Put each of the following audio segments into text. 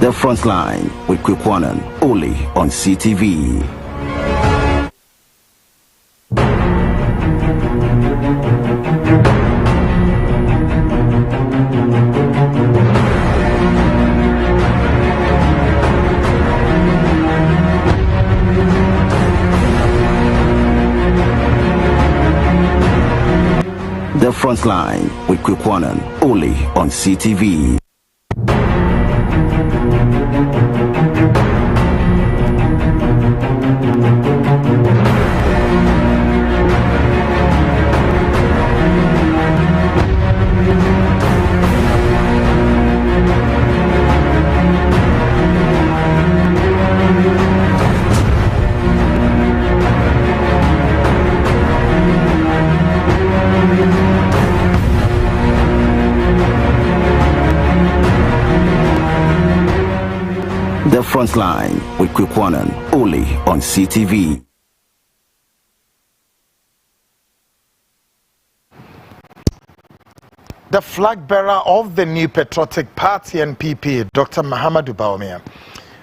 The Frontline with Kwikwanan, only on CTV. The Frontline with Kwikwanan, only on CTV. The Frontline with Kwikwanan, only on CTV. The flag bearer of the new patriotic party NPP, Dr. Mahamudu Bawumia,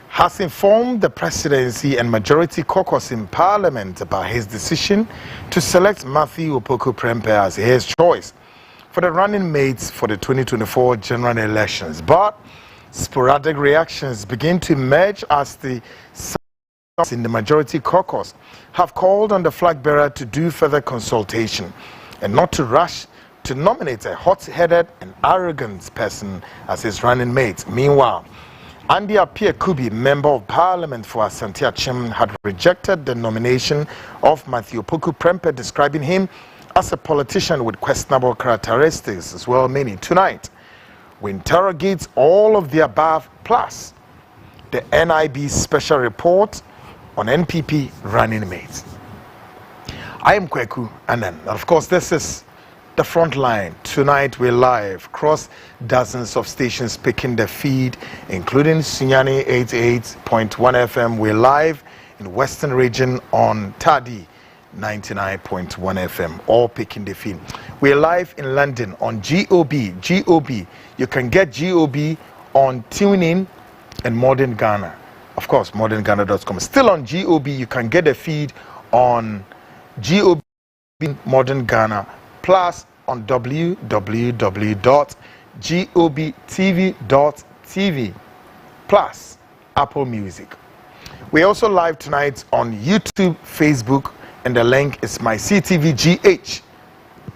has informed the presidency and majority caucus in parliament about his decision to select Matthew Opoku Prempeh as his choice for the running mates for the 2024 general elections. But sporadic reactions begin to emerge as the in the majority caucus have called on the flag bearer to do further consultation and not to rush to nominate a hot-headed and arrogant person as his running mate. Meanwhile, Andy Appiah Kubi, member of parliament for Asante Achim, had rejected the nomination of Matthew Opoku Prempeh, describing him as a politician with questionable characteristics as well. Many tonight we interrogate all of the above, plus the NIB special report on NPP running mates. I am Kweku Anan. Of course, this is the Frontline. Tonight we're live across dozens of stations picking the feed, including Sunyani 88.1 FM. We're live in Western Region on Tadi 99.1 FM, all picking the feed. We're live in London on GOB. You can get GOB on TuneIn and Modern Ghana. Of course, modernghana.com. Still on GOB, you can get a feed on GOB Modern Ghana, plus on www.gobtv.tv, plus Apple Music. We're also live tonight on YouTube, Facebook, and the link is MyCTVGH.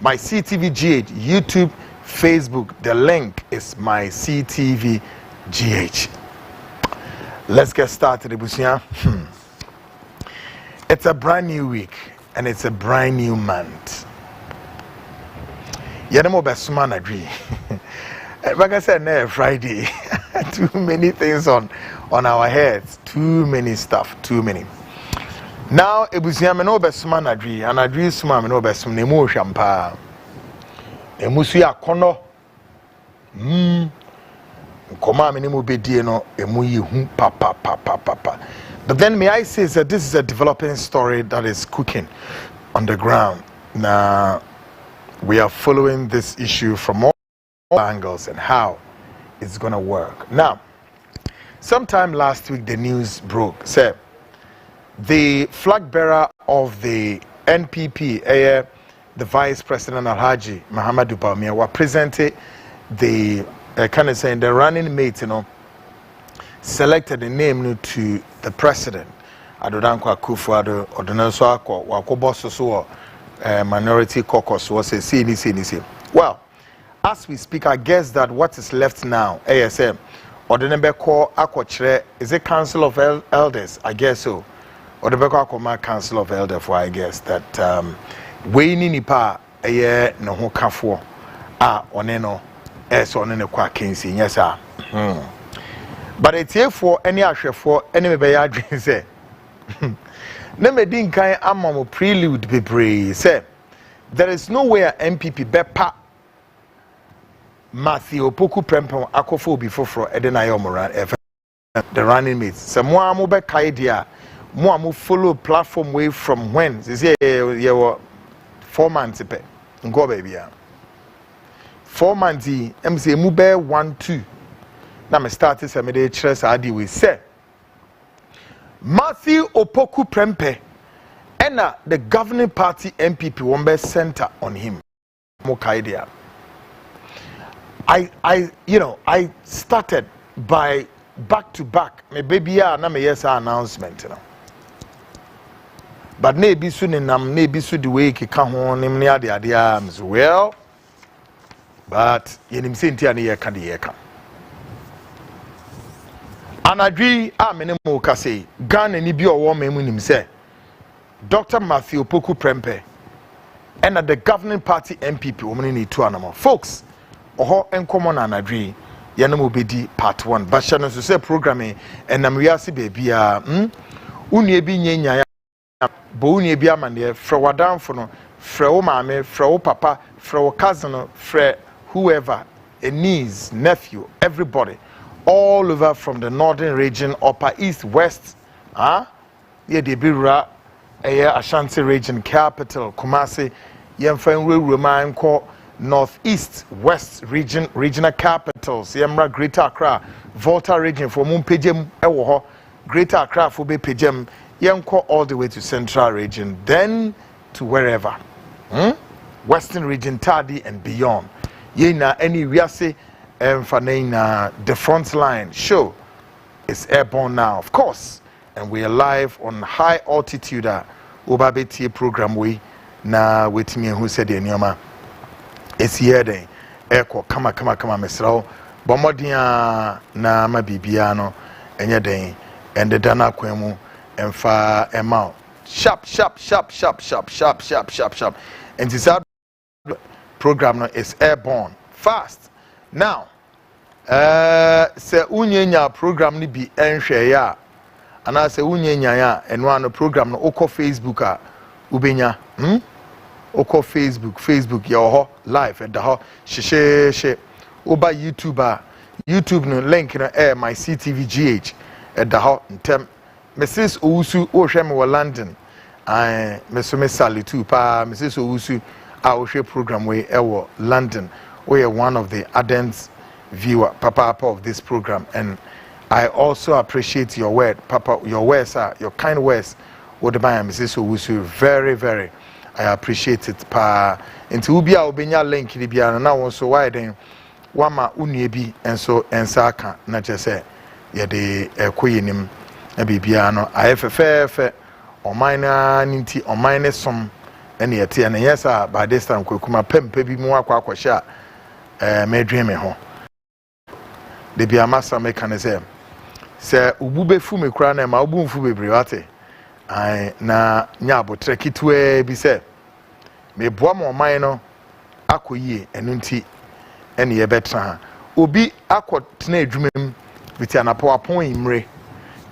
MyCTVGH, YouTube, Facebook. The link is MyCTVGH. Let's get started, Ibusia. It's a brand new week and it's a brand new month. Yanemo Besuma agree. Like I said, Friday, too many things on our heads, too many stuff, too many. Now, Ibusia meno Besuma agree, and agree Suma meno Besum nemu shampa. Emusu ya kono. Koma minimu bedie no emu yihu papa. But then may I say that this is a developing story that is cooking on the ground. Now we are following this issue from all angles and how it's gonna work. Now, sometime last week the news broke. Said the flag bearer of the NPP, the Vice President Alhaji Mahamudu Bawumia, were presented the kind of saying the running mate, selected the name to the president. Adodankwa Akufo-Addo, Odonanso Akwa, Wakoboso so minority caucus was a CNC. Well, as we speak, I guess that what is left now, ASM, Odonebeko Akwochre, is a council of elders, I guess so. Odonebeko Akoma council of elders, for I guess that we nipa no ho kafo oneno so onene kwa kensi yes sir. But it's here for any ahwefo any me be ya adwen say na medin kan amamo prelude bebre say there is no way MPP bepa Matthew Opoku Prempeh akofo bi foforo edena yomoran the running mates say mo amo be kai dia mo amo follow platform way from when say you 4 months pe ngo baby 4 months MC mu be 1 2 na me start say me dey kire sa ade we say Matthew Opoku Prempeh and the governing party NPP won center on him. I started by back to back. My baby na me yes announcement. You know. But maybe soon maybe soon the way ki ka ho nim ne ade ade well. But yenim se ntia ne ye ka de ye ka. Anadwi amene mo ka say Ghana ni bi owo ma mu nim say Dr. Matthew Opoku Prempeh and the governing party NPP woman need two animal folks oho enkomo na anadwi ye na mo bedi part 1 but shano so say programming and nam wiase baby unu bi nyanya bo unu bi amane fra wadamfo no fra wo maame fra wo papa fra wo cousin fra whoever a niece nephew everybody all over from the northern region, upper east, west, yeah, the Bira, Ashanti region, capital, Kumasi, Yemfenwe, Roman, northeast, west region, regional capitals, Yemra, Greater Accra, Volta region, for Mumpejem, Ewoho, Greater Accra, for Bepejem, Yemko, all the way to central region, then to wherever, western region, Tadi, and beyond. Yena, any we say, the Frontline show is airborne now, of course, and we are live on high altitude. Obabeti program we na with me who said the it's here then. Echo kama mesrao bomodia na mabibiano enye den and the dana kwemu emfa emau sharp and this program is airborne fast. Now, se unyenya program ni bi enhwe ya ana se unyenya ya enwa no program no oko Facebook a ubenya oko Facebook ya ho live and ho she oba YouTube no link no my CTVGH at the ho ntem Mrs. Owusu o hwe me wo London me so me salutu pa Mrs. Owusu a o hwe program we e wo London. We are one of the ardent viewer, Papa of this program, and I also appreciate your word, Papa. Your words are your kind words. What the Mrs. Owusu, very, I appreciate it. Pa, into ubia obenya link di bia na wonso why then wama uniebi enso ensaka na chese ye de ekoyenim na bibia no ayefefefe omina ninti omine som ene yete na yesa by this time kwekuma pempe bi mu akwa me dream me ho de bia masa mechanism se ubube fu me kura na ma ubu fu bebre wate ai na nya abotre kitwe bi se me boa mo man no akoyie enu nti ene ye betra obi akotena adwumam biti anapo apon imre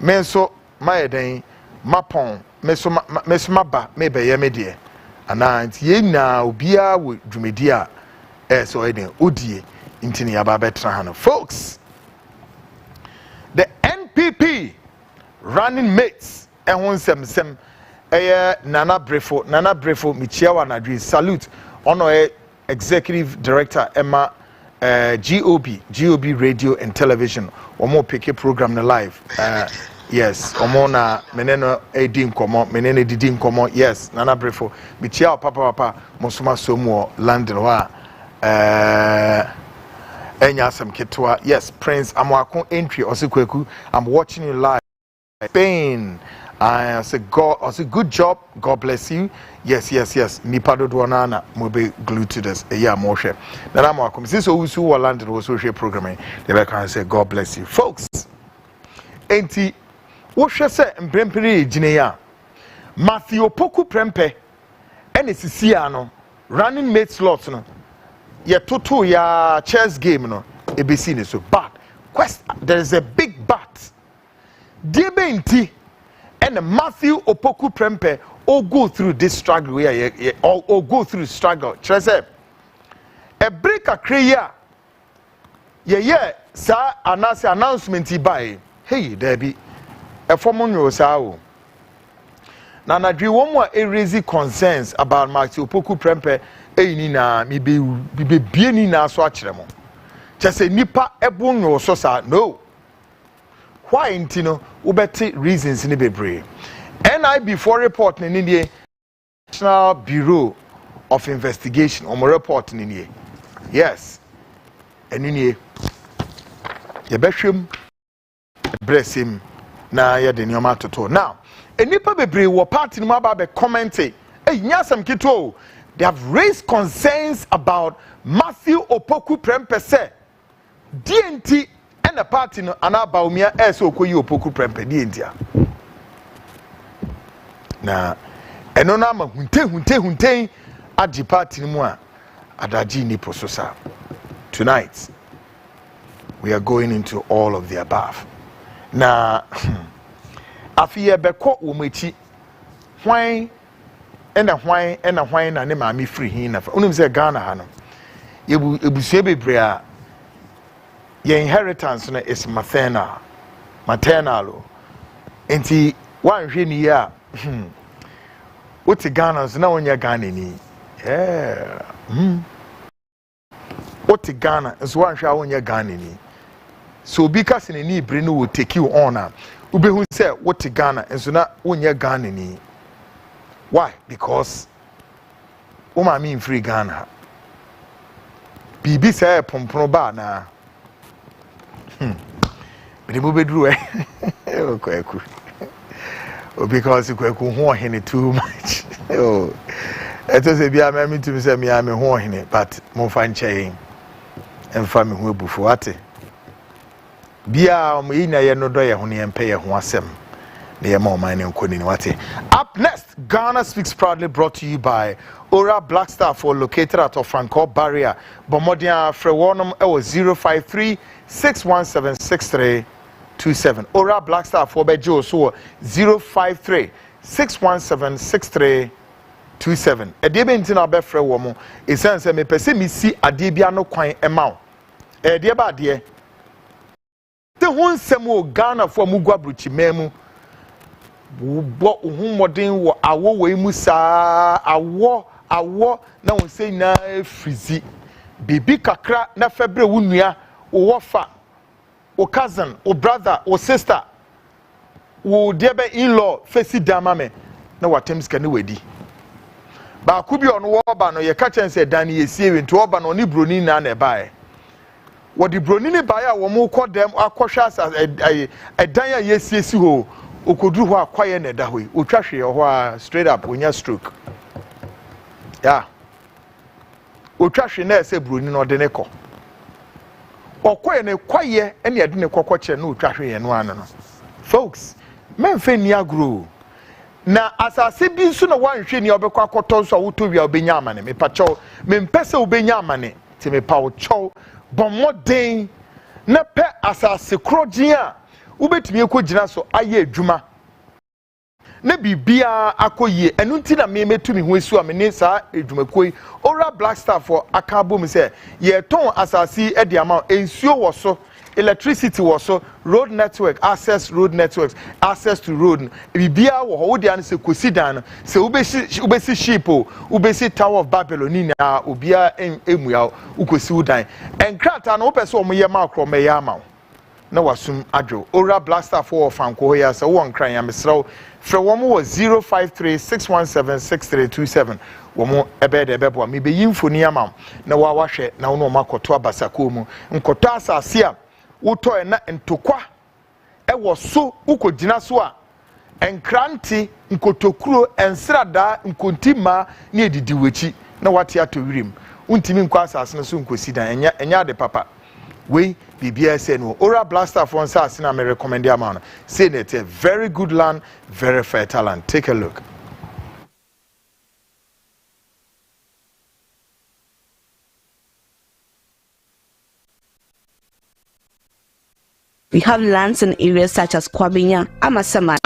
me nso mayeden mapon meso maba me be ye me de ana nti ye na obia wo dwumedi a so eden odie intini aba betra hano folks. The NPP running mates ehun sem Nana Brefo michiawa na dwi salute ono executive director Emma GOB radio and television omo pick program na live yes omo na meneno edi nkomo menene didi nkomo yes Nana Brefo michiawa papa mosoma somo London wa enya some ketwa yes Prince Amwako entry osikweku I'm watching you live Spain. I say God, I say good job. God bless you. Yes. Nipado duanana mobe glued to this. Yeah, more share. Now I'm welcome. Since we were London was social programming, they can say God bless you, folks. Enti, what shall say? Mprempere jineya. Matthew Opoku Prempeh, NCCano running mate slots no. Ya toto ya chess game no. Ebesine so but there is a big but. Diebenti. And Matthew Opoku Prempeh all go through this struggle all go through struggle. Trese a break a create sa anase announcement by hey there be a former sao na nadwi one more raise concerns about Matthew Opoku Prempeh ni na mi be ni na so akere mo just a nipa ebun no so sa no. Why intino ubeti reasons ni bebre. NIB for report in India National Bureau of Investigation on report in India. Yes. And in here ye beshim bless him na ye de nyoma toto. Now, a nipa bebre wo party no ba be commenting. Hey, nyasam kito. They have raised concerns about Matthew Opoku Prempese. DNT and the party no anabaumia eso koyi Opoku Prempe DNT. Na eno na ma hunte adi party no mu a adaji ni prososa. Tonight we are going into all of the above. Na afiye beko wo mechi hwan ena hwan na ne maami free hin na fa unum se Ghana ha no ebusue bebre a your inheritance no is maternal enti wan hwe ni ya Oti Ghana so na wonya Ghana ni Oti Ghana so wan hwe wonya Ghana ni so bi ka se ni ibre no will take you on a ubehu se woti Ghana so na wonya Ghana ni. Why? Because Oma mean free Ghana. Bibi say pompono ba na. But the bedru eh. Kweku. Because kweku ho hene too much. Oh. Eto se bia me to say me am ho hene but mo fa nche emfa me ho ebufu ate. Bia o me na ye no do ye ho ne empe ye ho asem. Up next, Ghana Speaks proudly brought to you by Ora Black Star for located at Ofranco Barrier. Bomodia Frewonum 053 617 6327. Ora Black Star for Bejo so 053 617 6327. A debe intina be Frewomo is sense me pese mi si adebia no kwan ema. E de ba de. The hun semo Ghana for mugwa bruchi memu. Wo humodin wo awo we musa awo na won say na frizi bibi kakra na febre wo nua wo fa wo cousin wo brother wo sister wo debe in-law fesi dama me na watems ka ne wedi ba ku bi ono wo ba no ye ka chen say dan ye sie we nto wo ba no ni broni na na bae wo di broni ni bae a wo mu kodem akohwa asa dan ya ye sie si ho okoduru ho akwaye na da hoi otwahwe ho a straight up onya stroke yeah otwahwe na ese broni no de ne ko okoye ne kwaye ene ade ne kokokye na otwahwe ye no ano no folks men fe ni agro na asase bi nso na wanhwe ni obekọ akoto so woto wi obenya amane me pacho me mpese obenya amane ti me pa ocho bomoden na pe asase krogin a ubetimi ekogina so aye adwuma na bibia akoyie enu nti na me metumi ho esu amene saa adwuma koi Ora Black Star for akabo me say ye ton asasi e de ama ensuo wo so electricity wo so road network access road networks access to road bibia wo ho de an se kosidan se ubesi ship o ubesi Tower of Babylon na obia emua ukosi udan enkrata na wo pese o mo ye makro me ya ama na wasum adwo Ora Black Star for fanko ya se won kran ya mesrew frɛ wɔn wɔ 053 617 6327 wɔn ebe de bebo me be yimfoni ama na wa wahwɛ na wo no makoto abasako mu nkoto asase a wotɔ na ntokwa ɛwɔ so ukogina so a enkranti nkotokuro ensrada nkontima na edidi wechi na wate ato wirim untimi nkɔ asase no so nkosi dan enya de papa we bibia say no Ora Black Star for asase na me recommend am no say that a very good land, very fertile land. Take a look. We have lands in areas such as Kwabinya, Amasama.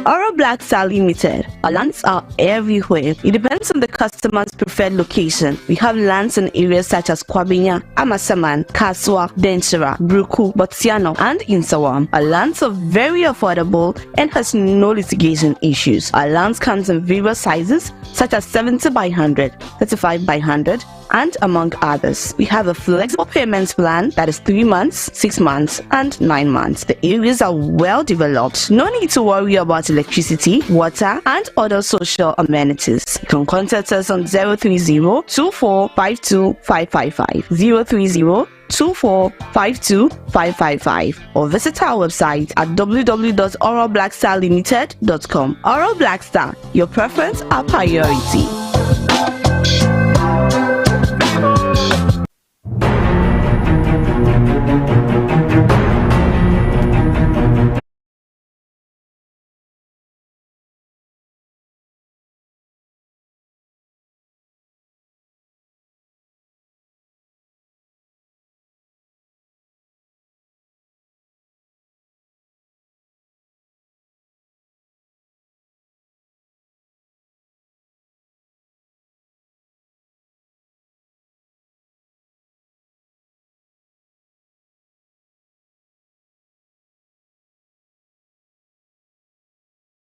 Ora Black Black Star Limited. Our lands are everywhere. It depends on the customer's preferred location. We have lands in areas such as Kwabenya, Amasaman, Kaswa, Denchira, Bruku, Botsiano, and Insawam. Our lands are very affordable and has no litigation issues. Our lands comes in various sizes such as 70 by 100, 35 by 100, and among others. We have a flexible payments plan that is 3 months, 6 months, and 9 months. The areas are well developed. No need to worry about electricity, water, and other social amenities. You can contact us on 030-2452-555, 030-2452-555, or visit our website at www.oralblackstarlimited.com. Oral Black Star, your preference, our priority.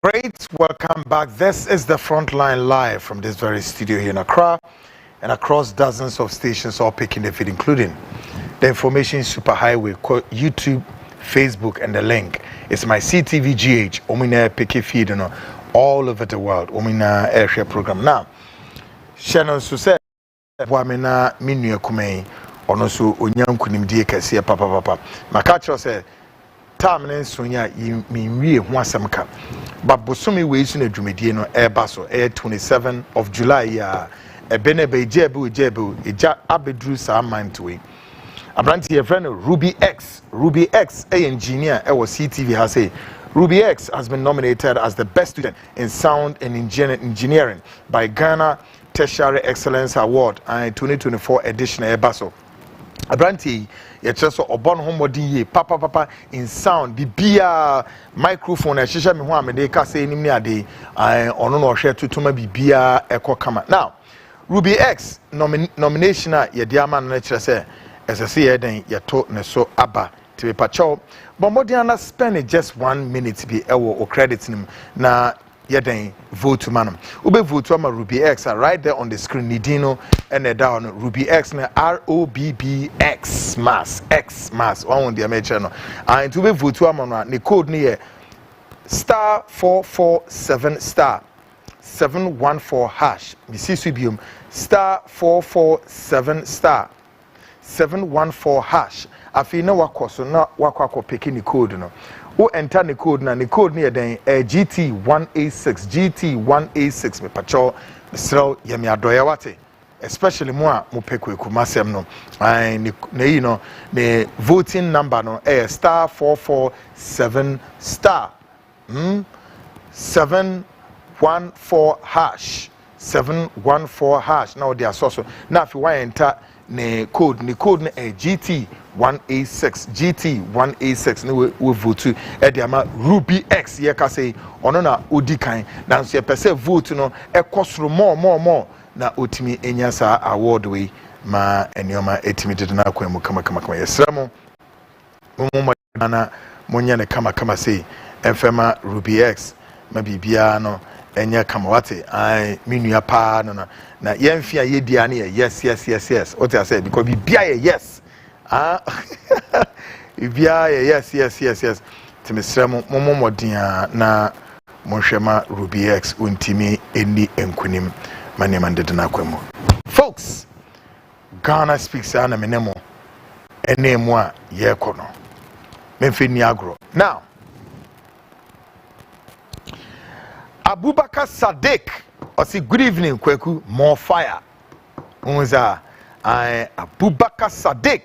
Great, welcome back. This is the Frontline live from this very studio here in Accra and across dozens of stations all picking the feed, including the information superhighway, YouTube, Facebook, and the link. It's my CTVGH, Omina Picky feed, you know, all over the world. Omina Airshare program. Now, Shannon Suset, Wamina Minu Kume, Onosu Onyam Kunimdi Kasia Papa. Makacho said, Tamne Sonya, you mean we Wasamka. But Bosumi ways in a Drumediano Air Basso, Air 27 of July, a Benebe Jebu, a Abedru Saman to it. A brand here friend Ruby X, a engineer, was CTV has a Ruby X has been nominated as the best student in sound and engineering by Ghana Tertiary Excellence Award and 2024 edition Air Basso. A brand here. Just so obon homodi papa in sound bibia microphone e hihye me ho amede ka say nim ni ade ono no hwe tutuma bibia ekokama. Now Ruby X nomination a ye dia man na kire say esese ye den ye to ne so aba tibe pacho bomodiana spend just 1 minute bi ewo o credit nim na yeden vote manum ube vote ama Ruby X right there on the screen nidino and down Ruby X na ROBBX X mass one the major no and to be vote ama no ne code ne star 447 star 714 hash misisubium star 447 star 714 hash afi na wakoso na wakwako peki ni code no o enter the code na the code near then GT186 me pacho sro yemi adoya wate especially mo a mo pekwe kumasem no and ne you know the voting number no star 447 star 714 hash 714 hash now they are so now if you want enter the code na GT186 ne we vote e dey ama Ruby X ye ka say ono na odi kan na so ye pese vote no e kosoro more na otimi enya sa award we ma enioma etimi de na akwan mu kama yesra mo na monya ne kama say enfema Ruby X ma bibia no enya kama wate ai minua pa no na yemfia ye dia ne yes what I say because bibia ye yes bibia ye yes timisra mo modia na monhwema Ruby X untimi eni enkunim manema ndede na kwamu folks Ghana speaks ana menemo enemu a ye kono memfeni agro now Abubakar Sadiq or say good evening Kweku more fire unza Abubakar Sadiq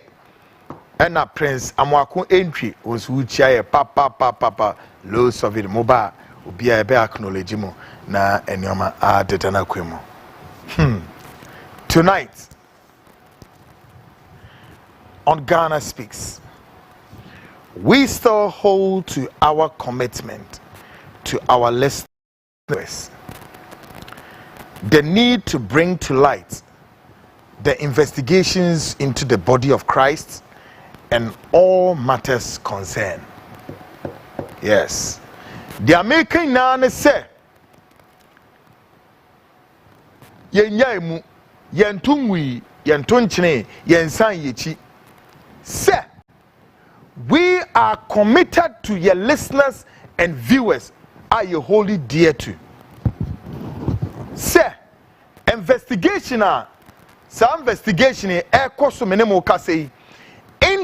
and a Prince Amwako entry was wuchia papa low Soviet mobile obi a be acknowledge mo na enioma a detana kwemu tonight on Ghana Speaks we still hold to our commitment to our list the need to bring to light the investigations into the body of Christ and all matters concerned. Yes. The American nane say yenyaimu yentunwi yentunchine yensan yechi say we are committed to your listeners and viewers are you wholly dear to. Say investigation some investigation in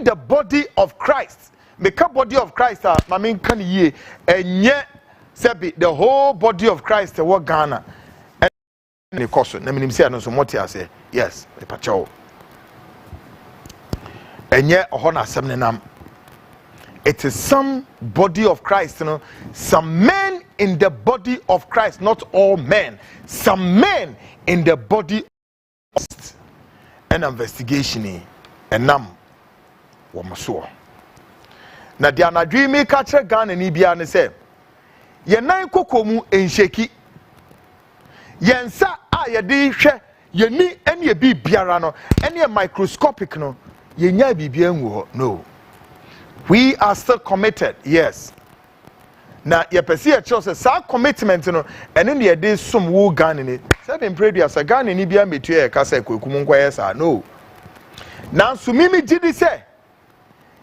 the body of Christ. Make a body of Christ mamin kan ye enye sebi the whole body of Christ what Ghana and koso na minim say no so moti ase yes e pacho enye oho na asem nenam. It is some body of Christ, you know, some men in the body of Christ, not all men, some men in the body of Christ. An investigation and nam wamaso. Na dia na dreamy catcher gun and ibia and say, Yenan kokomu en sheki. Yensa a di she ye ni any be biarano, any microscopic no, ye nya bibian no. We are still committed, yes. Now, you perceive a choice, a commitment, you know, and then there is some war gun in it. Seven previous a gun in Ibia Metia Casa Kumunquayasa, no. Now, Sumimi Jidi say,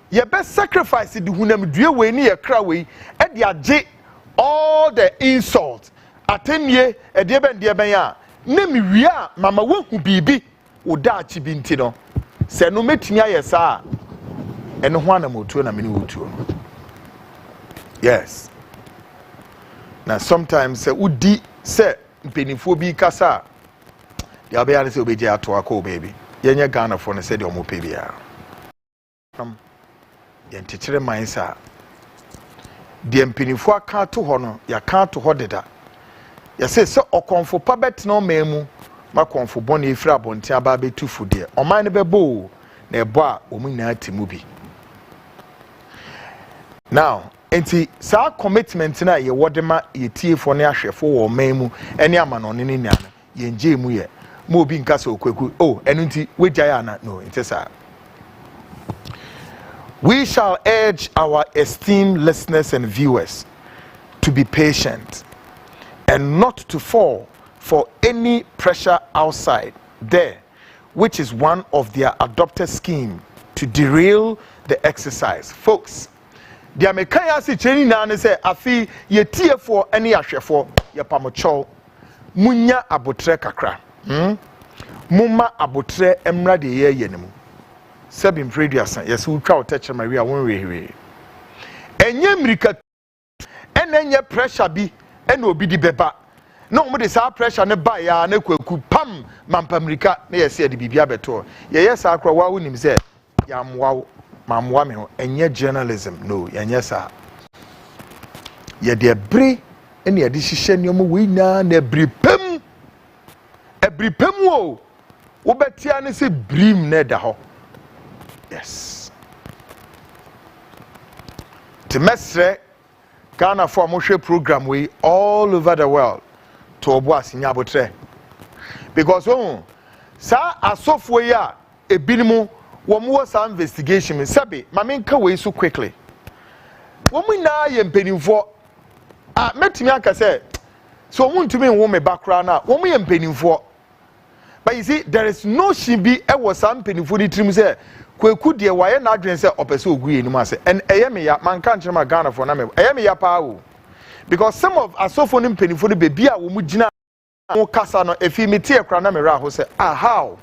you best sacrifice the Hunam dear way near Croway, and ya j all the insults. Atenye, a deban diabaya, name ria, Mamma won't be Udachi Bintino. Say no metia, yes, sir. And one motu na mini utu. Yes. Now sometimes say udi say mpenifo bi kasa. Ya be ya say obeje ato akọ baby. Yenye Ghana for na say de omo pe bia. Yen tichire mansa. De mpenifo aka to ho no, ya ka to ho deda. Ya say so okonfo pa bet no memu, ma konfo bone efira bonte aba be tufu de. Oman ne bebo na ebo a omu na atimu bi. Now, enti sa commitment na ye wodema ye tie for ne ahwefo wo memu ene amano ne nya ye nje mu ye mo obi nka so kwaku oh enu nti wegya ya na no enti sa we shall urge our esteemed listeners and viewers to be patient and not to fall for any pressure outside there, which is one of their adopted scheme to derail the exercise. Folks, the American si training na say afi ye tie for any ahwefo ye pamocho munya abotre kakra mumma abotre emra de ye yenemu sabim preduasan yes utwa otech maria won rehere enye mrika enye pressure bi ena obi di beba na omo de sa pressure ne ba ya na kwaku pam mampamrika na yes ye de bibia beto ye yes akra wa wonim say ya mwa mamwa me ho enye journalism no yenye sa ye de bre ene ye de hihye ne omo we nya na bripem wo wo betia ne se brim na da ho yes to mesre Ghana for mo program we all over the world to obo asinya abotre because sa asofo ya ebinimu womo sa investigation me sabe mamenka we so quickly womo na ye mpenimfo metimi aka say so wontumi wo me background na womo ye mpenimfo but you see there is no shibi e was some mpenimfo di trim say kwaku de waye na adwen say opese ogu enum ase and eyeme ya manka nkyere ma Ghana for na me eyeme ya pa o because some of asofo no mpenimfo no be bia wo mu gina wo kasa no efi meti ekra na me ra ho say how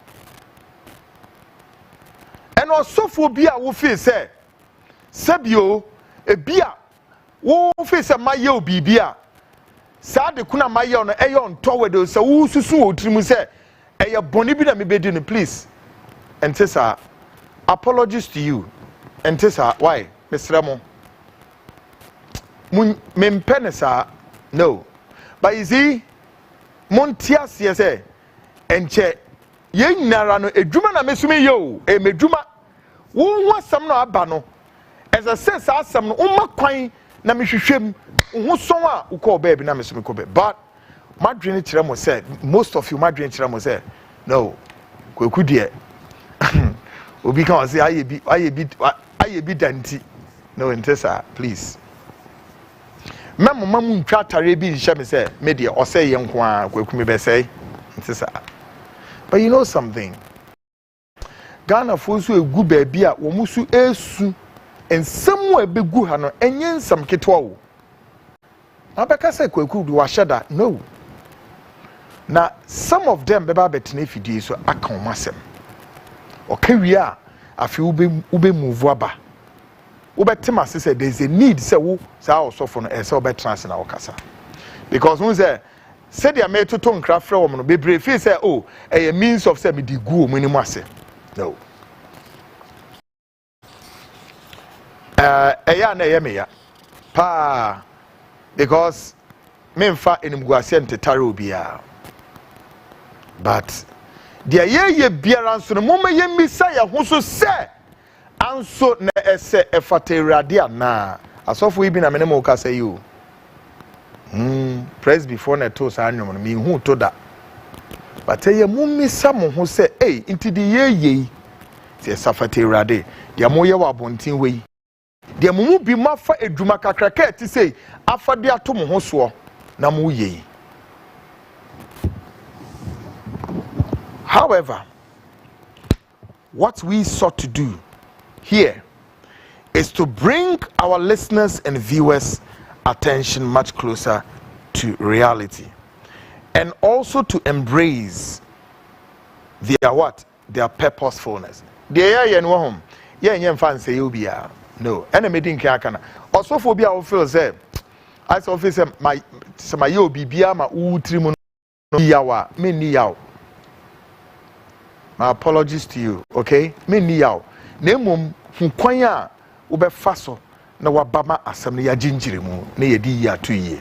and asofo bia wo feel say sabio e bia wo feel say maye obi bia sa de kuna maye no eyo nto wedo say wo susu otrimu say eye boni bi na me bedi no please and say apologies to you and say why Mr. Mo me penesa no but you see montia say enche ye nyara no edwuma na mesumi yo e medwuma wo asam no aba no as a sense asam no umma kwan na mehwehwem wo son a wo ko ba bi na mesumi ko ba but madwene kyerɛ mo sɛ most of you madwene kyerɛ mo sɛ no Kweku deɛ obi kan say aye bi danti no ntesa please memo mamu ntwa atare bi nhye me say me de osay ye nko a Kweku me be say ntesa. But you know something, Ghana for so egu baabi a wo musu esu ensem wo ebegu ha no enye nsam ketwa wo abeka say Kweku do wa sheda no. Now some of them beba betene fidie so aka o masem okay we are afi ube move aba ubetema say there is a need say wo say osofo no say obetrans na okasa because who say dia me toto nkra frɛ wo no bebre feel say oh a means of say me di gu o mani mu ase no eya na eya me ya pa because me mfa enimguase ntetare obia but dia ye biara nso no moma ye misa ya ho so se anso na ese efaterade ana asofo ibi na menemo ka say you press before na to sa anwom no me hu to da but ye mumisa mo ho se eh inti di ye se efaterade dia mo ye wa bontin we dia mumu bi mafa eduma kakraka ti say afade ato mo ho so na mo ye. However, what we sought to do here is to bring our listeners and viewers' attention much closer to reality and also to embrace their what? Their purposefulness. No. And I didn't care. Also, for I feel say, as officer, my yo bibia ma utrimun yawa me ni yaw. My apologies to you, okay? Me ni yaw. Nemum hukwanya ube faso na wabama asam ya jinjiri mu ne yedi ya 2 years.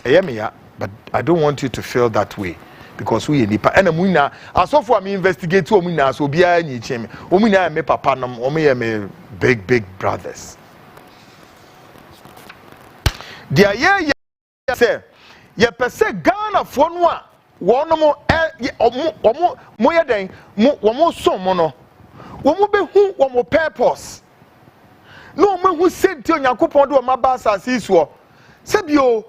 Eyemi ya, but I don't want you to feel that way because we nipa. Ena muna asofo am investigate o muna so bia nyi cheme. O muna me papa nam, o me big brothers. Dia ye say ye pese Ghana fo no a wono mo ye den mo so mo no wo mo be hu wo mo purpose no mo hu senti Onyankopon de o maba asase so se bio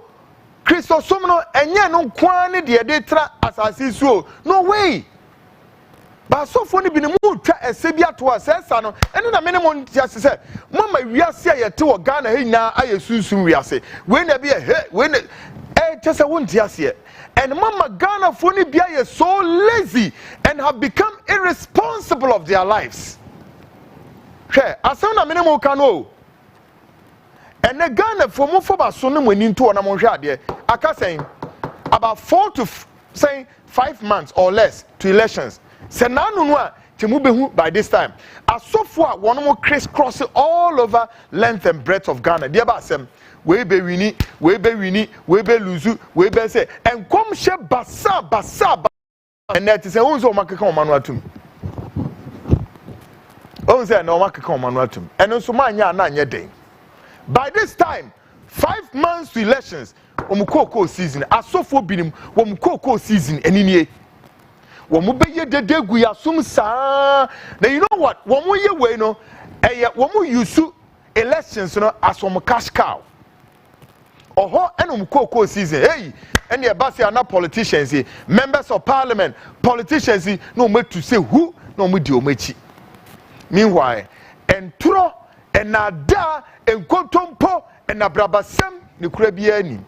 Kristo som no enye no kwan ne de de tra asase so no way ba so fo ne bi ne mo twa ese bi ato asesa no ene na mene mo ntia se mama wiase a yete wo Ghana he na ayesunsun wiase we na bi he we na tese wo ntia se and mama Ghana for ne bia ye so lazy and have become irresponsible of their lives. Hey, asem na mene mo ka no. And the Ghana for mo for ba so no mani nto na mo hwe ade. Aka saying about 4 to 5 months or less to elections. Se na no a temu behu by this time. Asofo a wono mo crisscross all over length and breadth of Ghana. Dia ba asem we be wini, we be luzu, we be say and come she basa and that is onzo makeka omanu atum. Onzo na makeka omanu atum. And so manya na anye den. By this time 5 months to elections omukoko season asofo binim omukoko season enini womu be ye dedegu yasum sa na you know what womu ye we no womu yusu elections no as womu cash cow. Oho enum koko season hey and the basi ana politicians members of parliament politicians no me to say who no me di omachi meanwhile entro enada enkontompo enabrabasem ne kura bia ni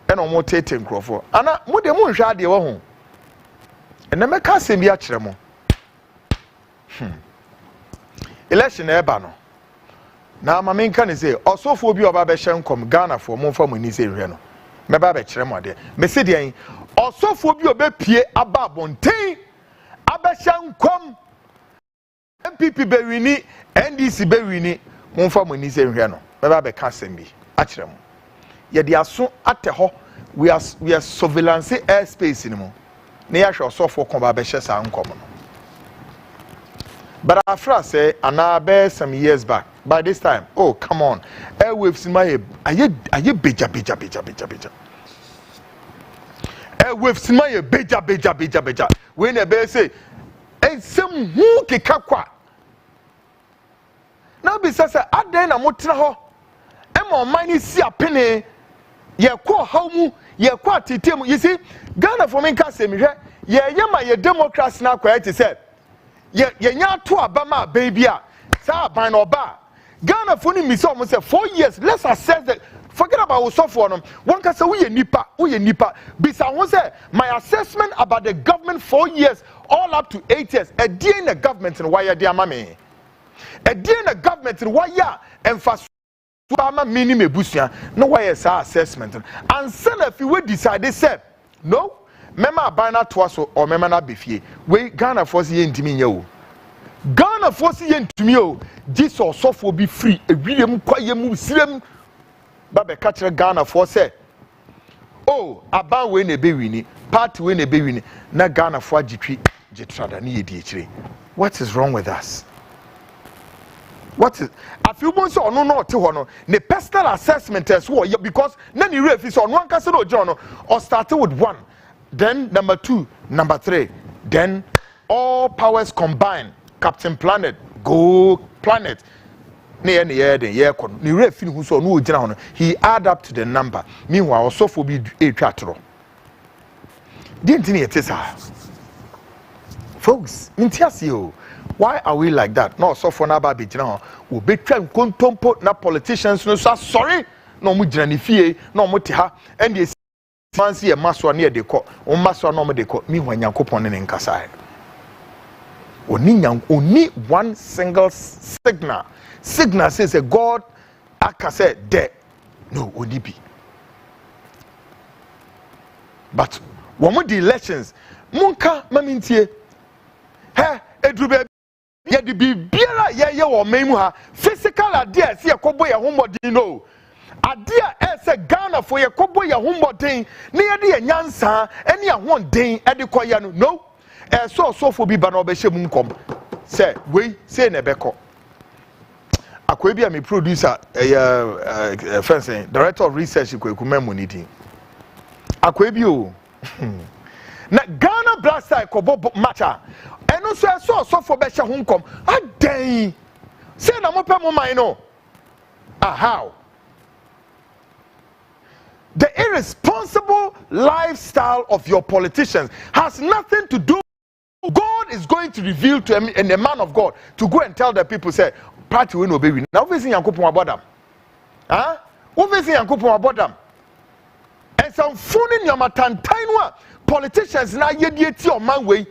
ena omo tete nkrofo ana mo de mo nhwa ade wo ho ena meka sem bia kire mo election eba no na ma menka ne say osofo bi oba be hyenkom Ghana for mo fa mani say hwe no me ba be kire mo de me se de osofo bi obepie aba bonten aba hyenkom NPP be wini NDC be wini mo fa mani say hwe no me ba be ka sem bi a kire mo ye de aso ate ho we are surveillance airspace ni mo na ya hwe osofo kon ba be hye sa nkom no. But after say another some years back, by this time, oh come on, airwaves in my aye beja. We've smile beja. When a bear say, some who kikakwa. Now, besides, I then a motraho. Emma mine see a penny. Ye kwa home, ye kwa titim. You see, Ghana for me can say me, ye yama ye Democrats now quiet to say. Ye nya to Obama baby. Sa ban oba. Ghana for me so almost 4 years. Let's assess that. Forget about what's for them. One can say we nipa. Bisa one say my assessment about the government 4 years, all up to 8 years. A day in the government and why ya dear mammy. A day in the government and why ya and fast minimum busia. No why is our assessment. And send if you would decide they say no. Mema bana twice or mema na befie. We Ghana force ye into me yo. Ghana force ye into me yo. This or soft will be free. A William quiet move slim. Babe catch Ghana for say, oh, about when a baby, party when a baby, na Ghana for jitrada ni edichiri. What is wrong with us? What is a few months or no to honor the personal assessment as well because none you ref is on one castle journal or started with 1, then number 2, number 3, then all powers combined. Captain Planet, go planet. He add up to the number. Meanwhile, also for be a catro. Didn't it is folks, why are we like that? No, so for Nababi now, we be trying to na politicians no sorry, no mujanifi, no motiha, and the fancy a master near the court, or master no de court, me when Yankopon in Kasai. Only one single signal. Signal says a God, I can say there. No, only be. But one the elections, Munka Mamintie, hey, Edrube, ya the Bibiera, ya or Memuha, physical idea, see a cowboy a homebody no. Idea as a Ghana for your cowboy a homebody, near the Yansa, any one day at the Koyano, no. So for be Banobeshe Munkom. Say, we say Nebeko. Akwebi a me producer fencing director of research kwekumamu niti Akwebi o na Ghana blaster kobo matcha eno so for be hye honkom adan say na mopa mo man no how the irresponsible lifestyle of your politicians has nothing to do. God is going to reveal to him and the man of God to go and tell the people say party we no baby. Now we see Yankopon about them. Huh? We see Yankopon about them. And some fooling your matantainwa politicians na yedieti on man way.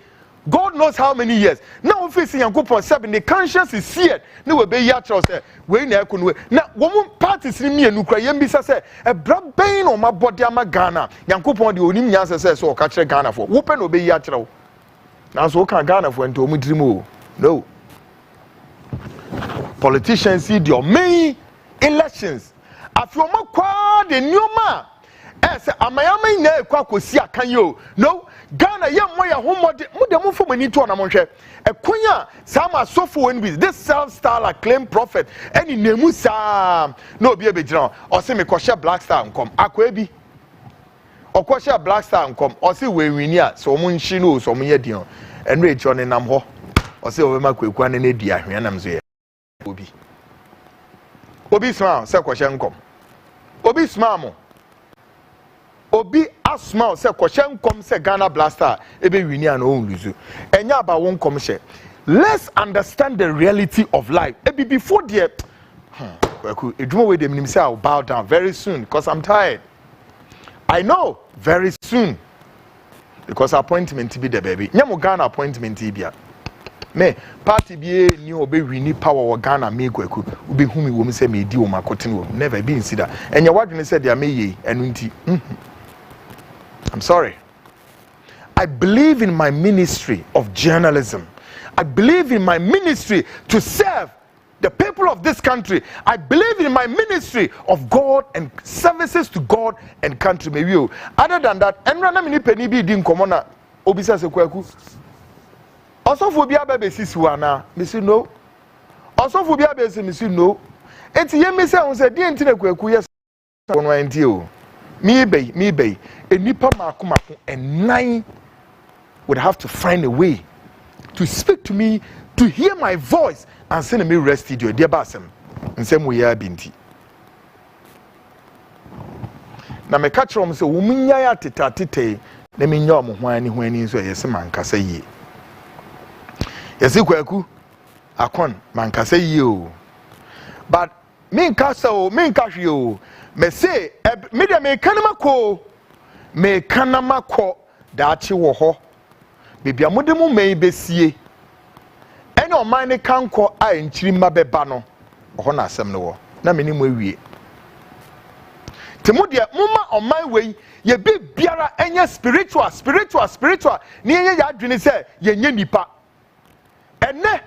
God knows how many years. Now we see Yankopon 7 the conscience is seared. No we be yatra say we na kunwe. Now woman parties ni me nukra yembisa say e bra ben on my body ama Ghana. Yankopon de onim nyansa say so ka kire Ghana for. Wo pe no be yatra. Now so can Ghana for into omudrimu. No. Politicians see your main elections. After the new man, as a Miami ne kwakosia can you? No, Ghana ya moya homo mudemu for many to anamonche. A kunya sama sofu when with this self-style acclaimed prophet any nemusa no be a bejran or say me kwasha black star come akwebi. Or kwasha black star come or say we winia so munshino so munye dion and rage on in namho or say over makwe ne dia hwenam so Obi smile say kwasha nkom. Obi smile mo. Obi asmile say kwasha nkom say Ghana blaster ebe wini an o luzu. Enya ba won kom she. Let's understand the reality of life. Ebi before there edwuma we dem nim say I'll bow down very soon because I'm tired. I know very soon because appointment be the baby. Nyamo Ghana appointment bia. Me party be ni obe wini power wa Ghana me kweku ube humi wo me say me di wo makotin wo never be insida enya wadwene say dia me ye enu nti I'm sorry. I believe in my ministry of journalism. I believe in my ministry to serve the people of this country. I believe in my ministry of God and services to God and country. Maybe you. Other than that, enrana mini peni bi di nkomo na obisa se kweku. Also for bia baby sisi ana, me say no. Also for bia baby me say no. Enti ye me say on say di enti na kweku yes ono enti o. me be a nipa mako and 9 would have to find a way to speak to me, to hear my voice and send me rest studio dear basem and same way binti na me catch rom say wo munya ya tete na me nya omo hwani so yesi mankasa yie yesi kwaku akon mankasa yie o but me nkasa o me nkahwe o me say me de me kanama ko daachi wo ho bibia modemu mai besie ene o man ne kanko a enchiri mabeba no ho na asem ne wo na me ni mu awie temu de muma o man we ye be biara enye spiritual ni enye ya adwene se ye nye nipa ene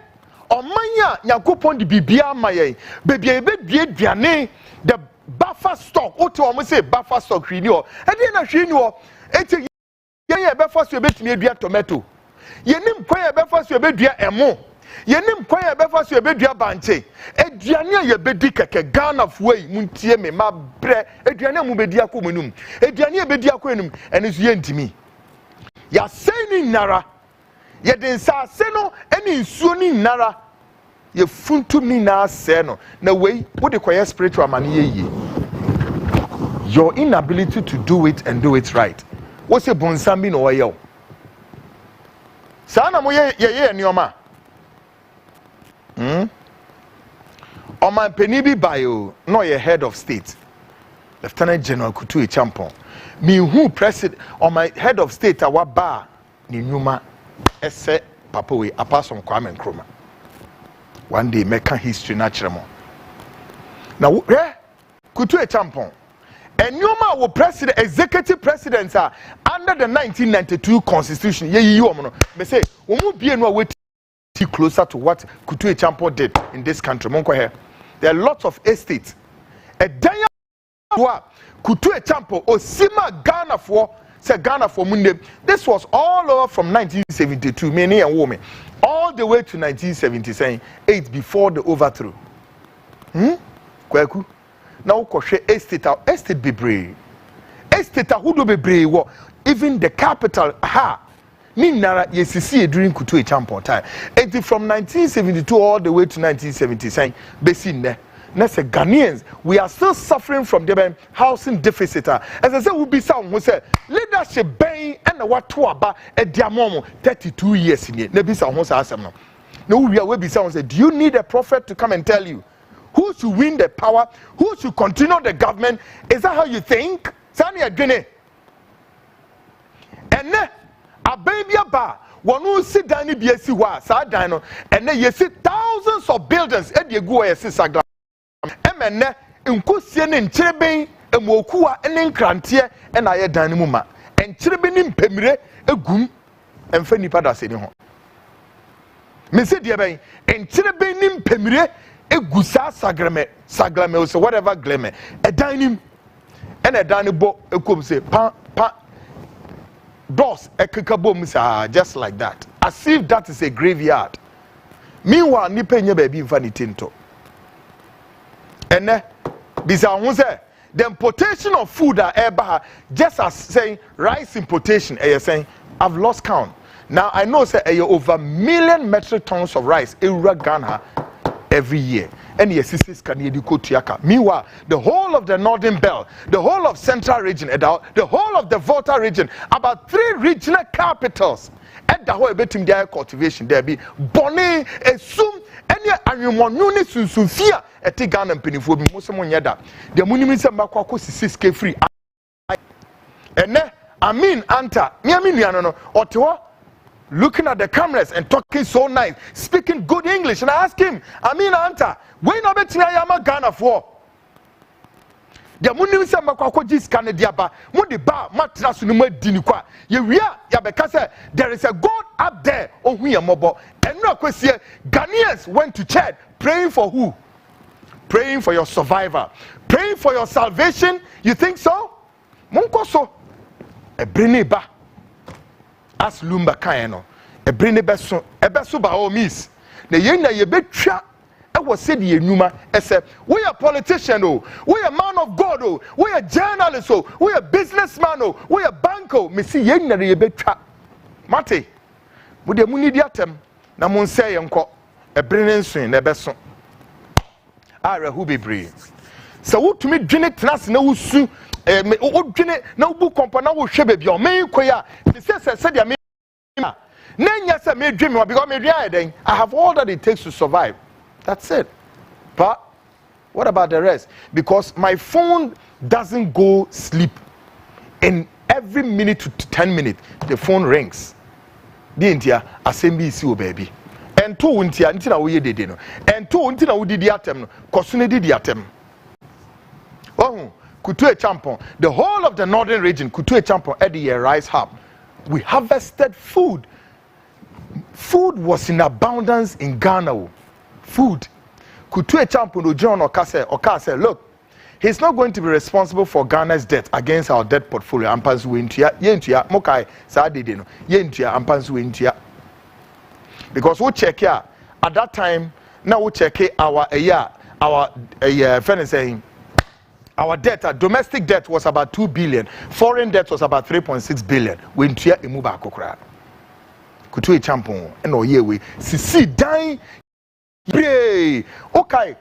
o man ya yakopon de bibia maye bebia ye be due duane the buffer stock o to o say buffer stock hwi ni o e de na hwi ni o eti ye be fa so betumi adua tomato yenim kwa ye be fa so bedua emo yenim kwa ye be fa so bedua banche aduane ye bedi keke Ghana fuai muntie me ma bre aduane mu bedi akomunum aduane ye bedi akoenum ene so ye ntimi ya seni nara ye den sa se no ene nsuo ni nara ye funtum ni na se no na wei wo de kwa spiritual man ye your inability to do it and do it right. What's a bonsam bi no oyo sana mo ye nioma Oman penibi bio no ye head of state Lieutenant General Kutu Champon me who president on my head of state awa ba ni nyuma ese papa we apasom Kwame Nkrumah one day make history naturally now Kutu Champon and Numa will president, executive presidents are under the 1992 constitution. Me say, we will be closer to what Kutu Champo did in this country. There are lots of estates. A day Kutu Champo or Sima Ghana for Munde. This was all over from 1972, many and women, all the way to 1978 before the overthrow. Kweku. Now estate be brave. Estate who do be brave even the capital ni nara yesisi during Kutu Champo time. And from 1972 all the way to 1977 besin ne. Na say Ghanaians we are still suffering from the housing deficit. As I say we be sound who say leadership ben and what to aba e diamomo 32 years in na be sound who say asem no. No we be sound say do you need a prophet to come and tell you who should win the power? Who should continue the government? Is that how you think? Sani adwene. Ene a baby aba one who sit down in BSC wa sa dan no ene you see thousands of buildings e dey go e sagla. Emene nkosie ne nkyereben emokuwa ene nkrantie e na ye dan mu ma. Enkyerebe ni mpemire egum emfa nipa da se ni ho. Me se die ben enkyerebe ni mpemire egusa sagrame or whatever gleme a dining and a dining bo ekum say pa doors a kikabom just like that as if that is a graveyard. Meanwhile ni penye baby infani tinto ene bisa who say the importation of food are just as saying rice importation saying I've lost count now. I know say over 1 million metric tons of rice Ghana every year. And yes, meanwhile, the whole of the northern belt, the whole of central region, the whole of the Volta region, about 3 regional capitals, and the whole betim their cultivation there be Bonnie, Esum, any Anyumonuni Susufia, a Tigan and Penifo, Muslim Yada. The Munimis and Makako is free. And then, I mean, Anta, Miaminiano, or looking at the cameras and talking so nice, speaking good English, and I ask him, I mean, Anta, when I bet I am a Ghana for the Munim Samakwako Jis Canadiaba, Mundi Ba, Matras Nume Dinikwa, because there is a God up there, oh, we are mobile, and no question. Ghanaians went to church praying for who? Praying for your survival, praying for your salvation. You think so? Munkoso, a Brineba. As Lumba Kayano, a Brinne Besso, a Besso by all means. The Yena ye betcha, was said ye numa ese we a politician oh, we a man of God oh, we a journalist oh, we a businessman oh, we a banker me see ye na ye betwa mate mo de muni diatem na mo nse ye nko ebere nsun na ebeso ara hu bebre so wotumi dwene tnas na wusu wodwene na wubu kompa na wo hwe bebia o men koya se dia me nenya se me dweme because me dwan eden I have all that it takes to survive. That's it. But what about the rest? Because my phone doesn't go sleep. And every minute to 10 minutes, the phone rings. The India, assembly see baby. And two India, until we did no. And two until we did the atem, Kosune did the atem. Oh, Kutue Champon. The whole of the northern region, Kutue Champon, at the rice hub. We harvested food. Food was in abundance in Ghana. Food. Kutue Champuno John Okase, look, he's not going to be responsible for Ghana's debt against our debt portfolio. Ampansu Wintia, Yentia, Mokai, Sadidino, Yentia, Ampansu Wintia. Because we check here at that time, now we check our friend is saying our debt, our domestic debt was about 2 billion, foreign debt was about 3.6 billion. Wintia Imuba Kokra. Kutue Champon, and no year we see dying. Okay,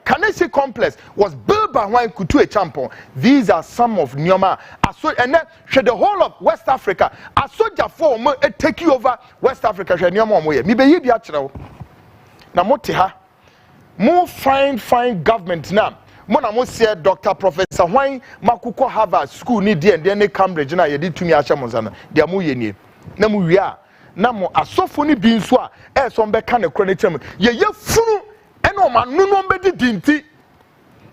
Kanesi complex was built by one Kutue Champon. These are some of Nyoma. And then the whole of West Africa. I saw Jafo take you over West Africa. Me be ye actual. Na motiha. More fine government now. Mona mo say Dr. Professor Wine Makuko Harvard School ni die and then Cambridge na ye di tumi acha monza dia mu ye ni. Na mu wi a na mo asofo ni bi nso a so mbe ka ne kronitem ye funu eno ma nunu mbedi dinti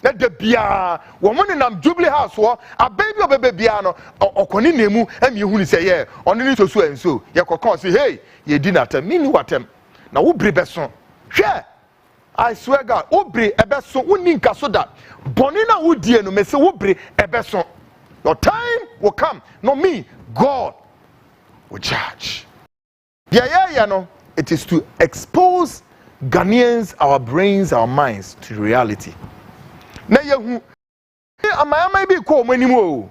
na de bia wo mo nam Jubilee House wo ababy obebe bia no okoni nemu emi hu ni say ye oni ni soso enso ye kokon say hey ye di natem mini watem na wo bre beso hwe I swear God wo bre ebeso woni nka so da boni na wo die no me say wo bre ebeso your time will come not me God will judge. Yeah, no. It is to expose Ghanaians, our brains, our minds to reality. Na yehu amaya may be called menimo.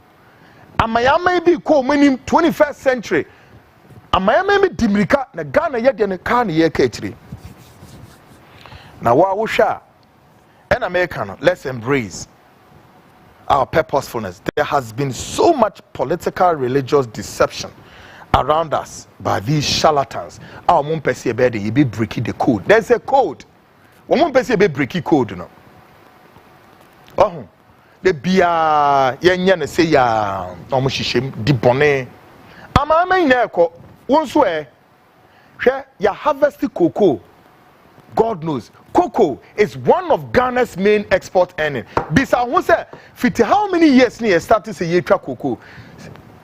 Amaya may be called menim 21st century. Amaya may be dimrika na Ghana yet and a can ye catri. Now what wusha and American, let's embrace our purposefulness. There has been so much political religious deception around us by these charlatans. Our mum pesi ebede you be breaking the code. There's a code. Mum pesi be breaking code no. Oh, the bia yenya na say ya omo hihiem di bone. Ama na eko wonso hwe ya harvest cocoa. God knows. Cocoa is one of Ghana's main export earning. Bisa who say fit how many years ni started say ye twa cocoa.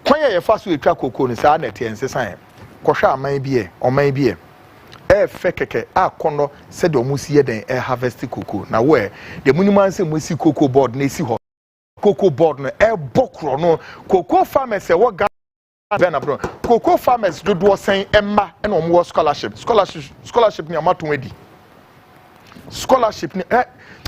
Kwanya ye fa so etwa cocoa ni sa na tie nsesan kohwa aman bie oman bie fe keke akono se de omusi ye den harvest cocoa na where the minimum say musi cocoa board na esi ho cocoa board no bokro no cocoa farmers e wo Ghana bro cocoa farmers do sen emma na omo scholarship ni amato edi scholarship ni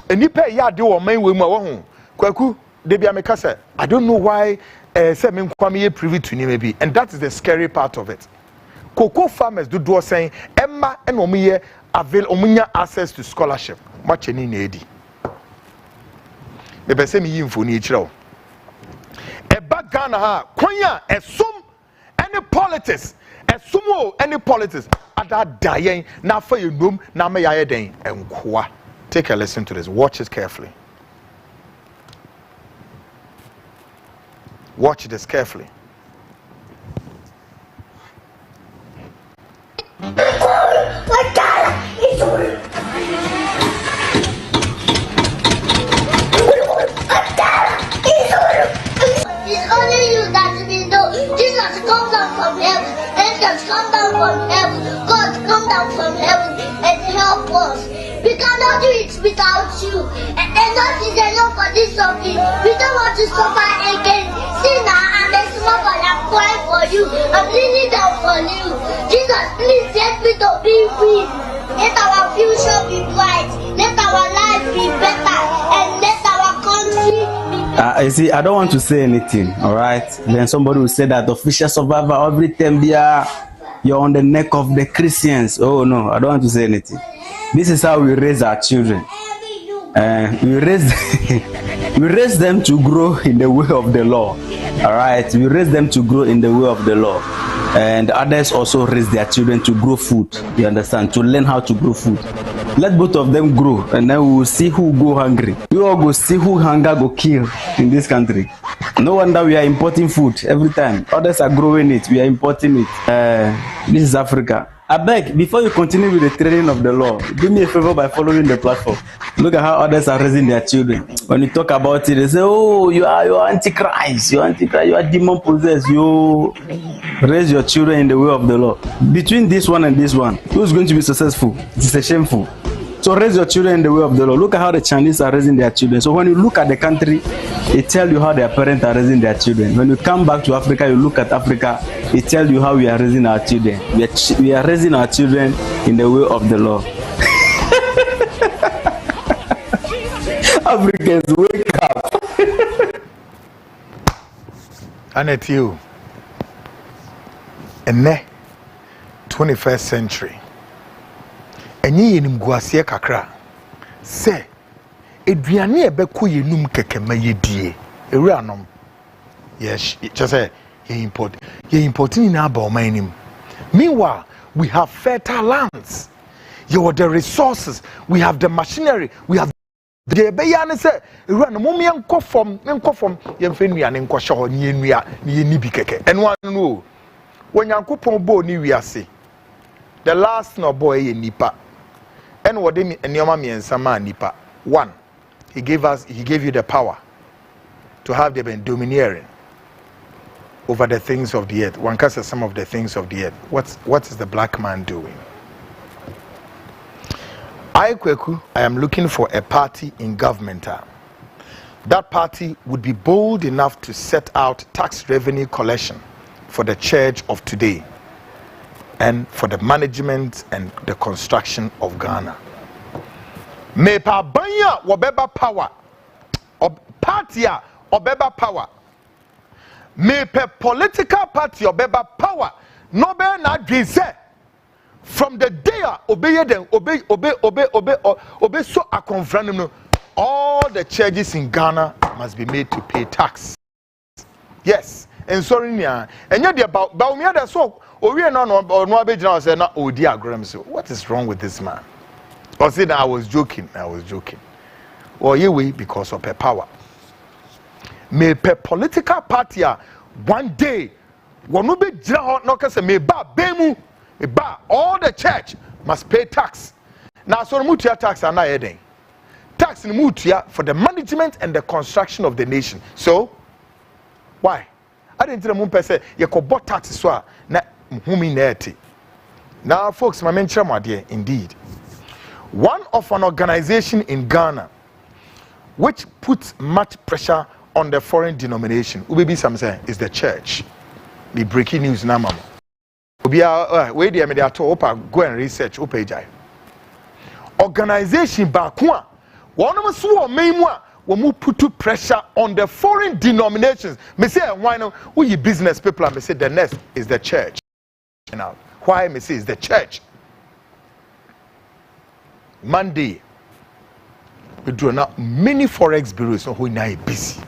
enipa ya de wo man we mu wo ho kwaku de bia meka say I don't know why say me kwame privy to ni maybe, and that is the scary part of it. Cocoa farmers do saying emma and omuye avail omunya access to scholarship much any needy. The person me info ni chiro e ba Ghana ha kwanya esum any politics esumo any politics ada dayen na fa yenum na me yaye den enkoa. Take a listen to this, watch it carefully. Watch this carefully. It's only you that you know. Jesus come down from heaven. Angels come down from heaven. God come down from heaven and help us. We cannot do it without you. And enough is enough for this something. We don't want to suffer again. See now, I'm a small and I'm crying for you. I'm kneeling down for you. Jesus, please help me to be free. Let our future be bright. Let our life You see, I don't want to say anything, all right? Then somebody will say that official survivor every time you're on the neck of the Christians. Oh no, I don't want to say anything. This is how we raise our children. We raise them to grow in the way of the law. All right, we raise them to grow in the way of the law, and others also raise their children to grow food. You understand? To learn how to grow food. Let both of them grow, and then we will see who go hungry. We all go see who hunger go kill in this country. No wonder we are importing food every time. Others are growing it. We are importing it. This is Africa. I beg, before you continue with the training of the law, do me a favor by following the platform. Look at how others are raising their children. When you talk about it, they say, oh, you are antichrist, you are demon possessed, you raise your children in the way of the law. Between this one and this one, who's going to be successful? It's a shameful. So raise your children in the way of the law. Look at how the Chinese are raising their children. So when you look at the country, it tells you how their parents are raising their children. When you come back to Africa, you look at Africa, it tells you how we are raising our children. We are raising our children in the way of the law. Africans, wake up. Annette, you. And 21st century. Enyi yenim guasie kakra se eduane ebeko yenum kekema yedie ewuranom yes just say ye import na ba omanim. Meanwhile we have fertile lands, you have the resources, we have the machinery, we have the beyane se ewuranom mum yenko fom yemfe nuane nko hye ni enua ni NIB keke eno anu wonyankopon bo ni wiase the last no boy ye nipa. And what they nipa. One, he gave you the power to have them domineering over the things of the earth. One can say some of the things of the earth. What is the black man doing? I am looking for a party in government. That party would be bold enough to set out tax revenue collection for the church of today and for the management and the construction of Ghana. Mepa banya wobeba power. Party obeba power. Mepe political party obeba power. No be na dwese. From the day obey them obey so akonfranim no, all the churches in Ghana must be made to pay tax. Yes, and sorry nia. And you about me that so what is wrong with this man? Or said I was joking. Or you because of her power. May per political party one day one will be may all the church must pay tax. Now so mutia tax are not heading. Tax in mutia for the management and the construction of the nation. So why? I didn't tell you say you could bought taxes so na now folks my mention my dear indeed one of an organization in Ghana which puts much pressure on the foreign denomination ubebi some say is the church. The breaking news na mama obi we dey me dey to go and research opejai organization ba ko a wonom so o memu a we mu put pressure on the foreign denominations. Me say why no we business people me say the next is the church. Now why me say is the church. Monday we do now many forex bureaus who now busy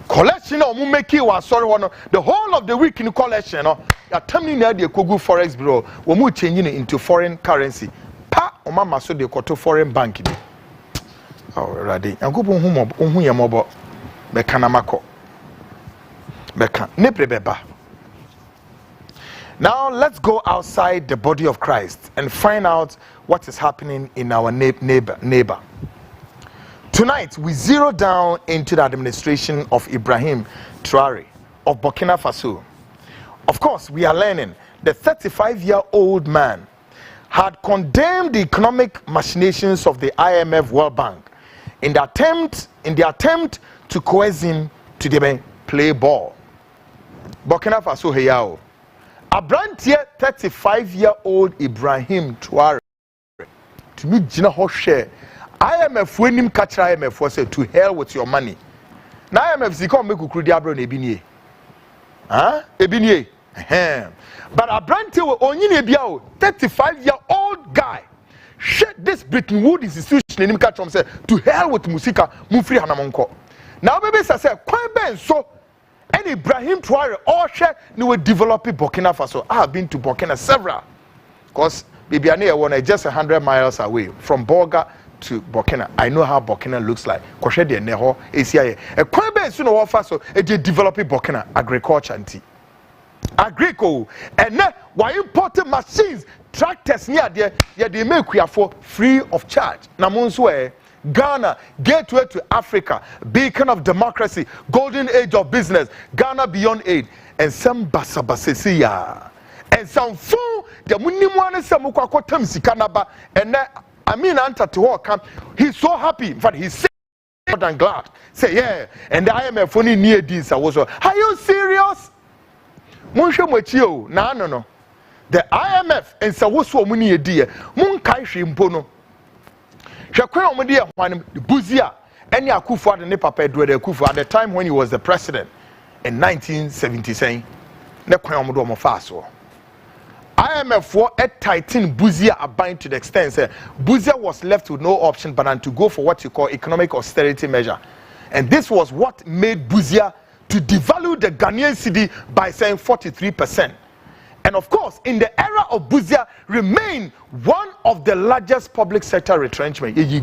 collection of make you sorry one the whole of the week in collection you telling me the kogu forex bureau we mu changing into foreign currency pa o mama so dey to foreign bank. Oh, ready. I'm going to mobile. Bekanamako. Bekan. Nebrebeba. Now let's go outside the body of Christ and find out what is happening in our neighbor. Tonight we zero down into the administration of Ibrahim Traore of Burkina Faso. Of course, we are learning the 35-year-old man had condemned the economic machinations of the IMF World Bank in the attempt to coerce him to play ball. Burkina Faso heyao. Abrantie 35-year-old Ibrahim Traore to me jina ho share IMF wenim catch IMF was say to hell with your money. na IMF sika on make kukuru di abro na ebinie ebinie but abrante onyine bia o 35-year-old guy shit this Bretton Woods institution enim ka chom say to hell with musika mufri hanamonko now baby say kwan ben so and Ibrahim Traore all share ni we develop Burkina Faso. I have been to Burkina several because Bibiane one just 100 miles away from Borga to Burkina. I know how Burkina looks like. Koshe de neho ACIA. E kwan ben so no Faso e dey develop Burkina agriculture anti. Agrico and now why importing machines tractors near there they make we for free of charge. Na monso Ghana, gateway to Africa, beacon of democracy, golden age of business, Ghana beyond aid, and some basabasesiya, and some fool, the munimwane samukwa tamsikanaba, and I mean, anta to work, he's so happy, but he's more than glad. Say, yeah, and the IMF only near this. I was, are you serious? Monshe Mochio, no. The IMF and Sawoso Muni dear, Munkaishi Mpono. Shakwe Omodia Juan Buzia, any Akufo and Nepapa Dwede Akufo at the time when he was the president in 1977. Nekwe Faso. IMF for a tighten Buzia abide to the extent that Buzia was left with no option but to go for what you call economic austerity measure. And this was what made Buzia to devalue the Ghanaian cedi by saying 43%. And of course, in the era of Buzia, remain one of the largest public sector retrenchment. And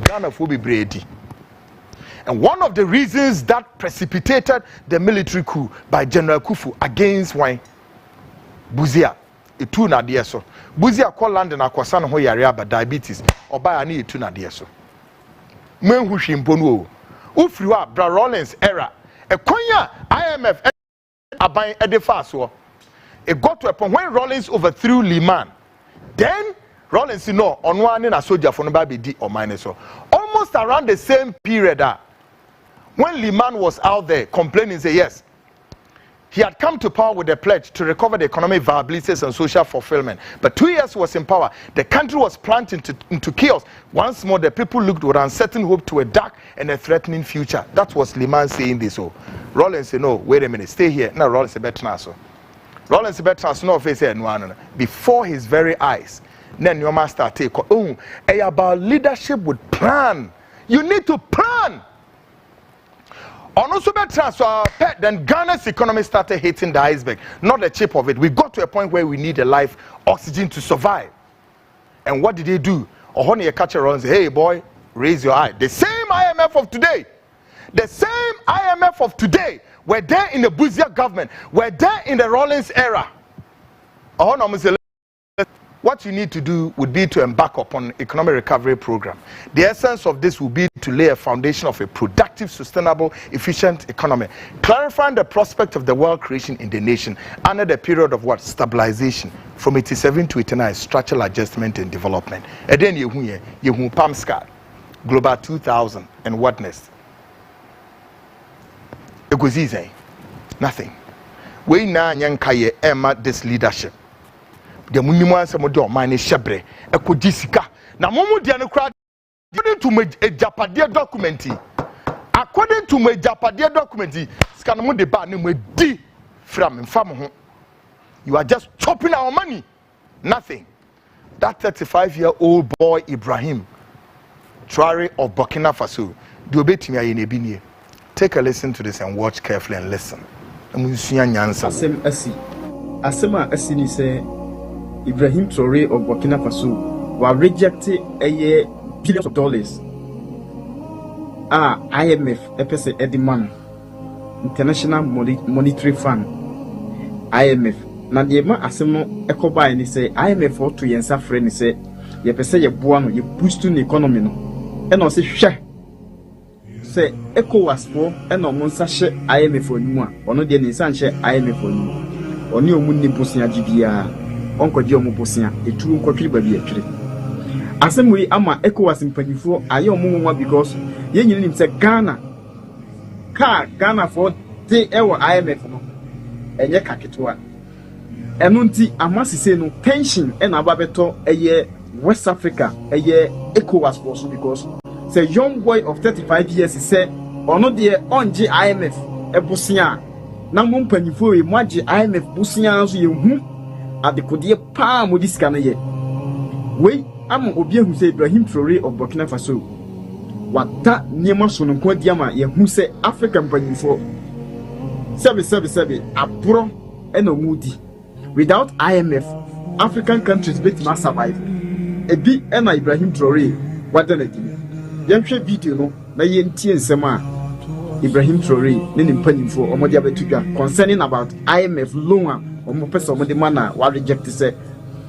one of the reasons that precipitated the military coup by General Kufu against wine Buzia. Itu na deɛ so. Buzia call London akwasan ho yare aba diabetes. Oba ani itu na deɛ so. Menhu hwimponu o. Ufiri wa Bra Rollins era. Ekonya IMF aban edefa so. It got to a point when Rollins overthrew Liman. Then Rollins on one in a soldier for nobody D or minus so. Almost around the same period when Liman was out there complaining, say yes, he had come to power with a pledge to recover the economic viability and social fulfillment. But 2 years was in power. The country was plunged into chaos. Once more, the people looked with uncertain hope to a dark and a threatening future. That was Liman saying this. So Rollins said, no, wait a minute, stay here. Now Rollins said, better now. So Rollins better no face no before his very eyes. Then your master take about leadership with plan. You need to plan. Also better then Ghana's economy started hitting the iceberg, not the tip of it. We got to a point where we need a life oxygen to survive. And what did they do? Ohoni catch around and say, hey boy, raise your eye. The same IMF of today. The same IMF of today were there in the Buzia government, were there in the Rollins era. What you need to do would be to embark upon economic recovery program. The essence of this will be to lay a foundation of a productive, sustainable, efficient economy, clarifying the prospect of the wealth creation in the nation under the period of what? Stabilization from 87 to 89, structural adjustment and development. And then you PAMSCA, Global 2000 and what next? It was easy. Nothing. We now yankaye emma this leadership. The minimum some of mine shebre. Eko disika. Na momu diano crowd. According to my Japadia document. According to my Japadia document, skanamu de ba ne di from home. You are just chopping our money. Nothing. That 35-year-old boy Ibrahim Traore of Burkina Faso. Do betimi ayenebinie. Take a listen to this and watch carefully and listen. Asem asi ni say Ibrahim Traore of Burkina Faso was rejected billions of dollars. IMF epese Ediman International Monetary Fund IMF na de ma asem no ekoba ni say IMF for to yensa frɛ ni say ye pese ye boa no ye boost the economy no e no se hwɛ say ECOWAS for and on Monsache IMF for you, or no, the Sanche IMF for you, or new Muni Bosia GBA, Uncle Jomo Bosia, a true copy baby actually. Assembly Ama ECOWAS in 24, I am more because you say Ghana for the IMF no, and your caketua. And unti Amasi say no pension and Ababeto a year West Africa, a year ECOWAS for because. The young boy of 35 years, he said, ono de onje IMF ebusia na mo mpanyifo e mo age IMF busia so ye hu adekode pa mo disika na ye we am obi ehu se Ibrahim Traoré of Burkina Faso wata niema so no kwa diama ye hu se African mpanyifo sebe abro eno mudi without IMF African countries bet ma survive ebi ena Ibrahim Traoré wada na dimi yanhwe video no na ye ntie nsem a Ibrahim Traoré ne mpanimfo omode abetudwa concerning about IMF loan a omo pesa omode mana wa reject se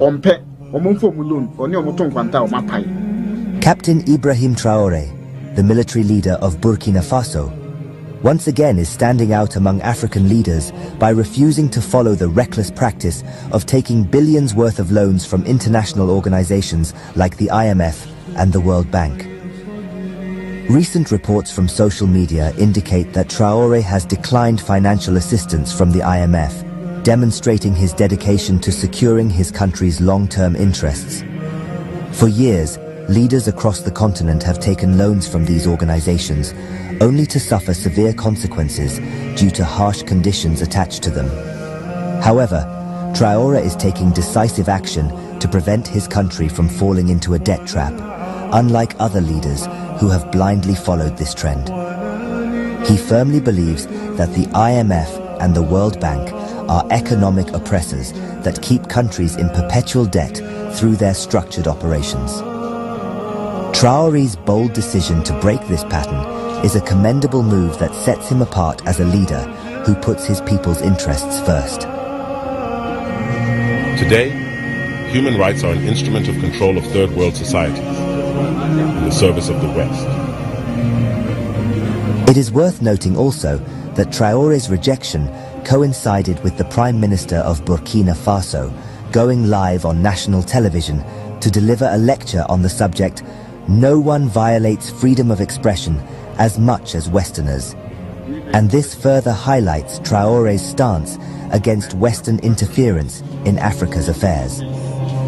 ompe omomfo mu loan oni omoto nkwanta o mapai. Captain Ibrahim Traoré, the military leader of Burkina Faso, once again is standing out among African leaders by refusing to follow the reckless practice of taking billions worth of loans from international organizations like the IMF and the World Bank. Recent reports from social media indicate that Traoré has declined financial assistance from the IMF, demonstrating his dedication to securing his country's long-term interests. For years, leaders across the continent have taken loans from these organizations, only to suffer severe consequences due to harsh conditions attached to them. However, Traoré is taking decisive action to prevent his country from falling into a debt trap, unlike other leaders who have blindly followed this trend. He firmly believes that the IMF and the World Bank are economic oppressors that keep countries in perpetual debt through their structured operations. Traoré's bold decision to break this pattern is a commendable move that sets him apart as a leader who puts his people's interests first. Today, human rights are an instrument of control of third world societies in the service of the West. It is worth noting also that Traoré's rejection coincided with the Prime Minister of Burkina Faso going live on national television to deliver a lecture on the subject, "No one violates freedom of expression as much as Westerners." And this further highlights Traoré's stance against Western interference in Africa's affairs.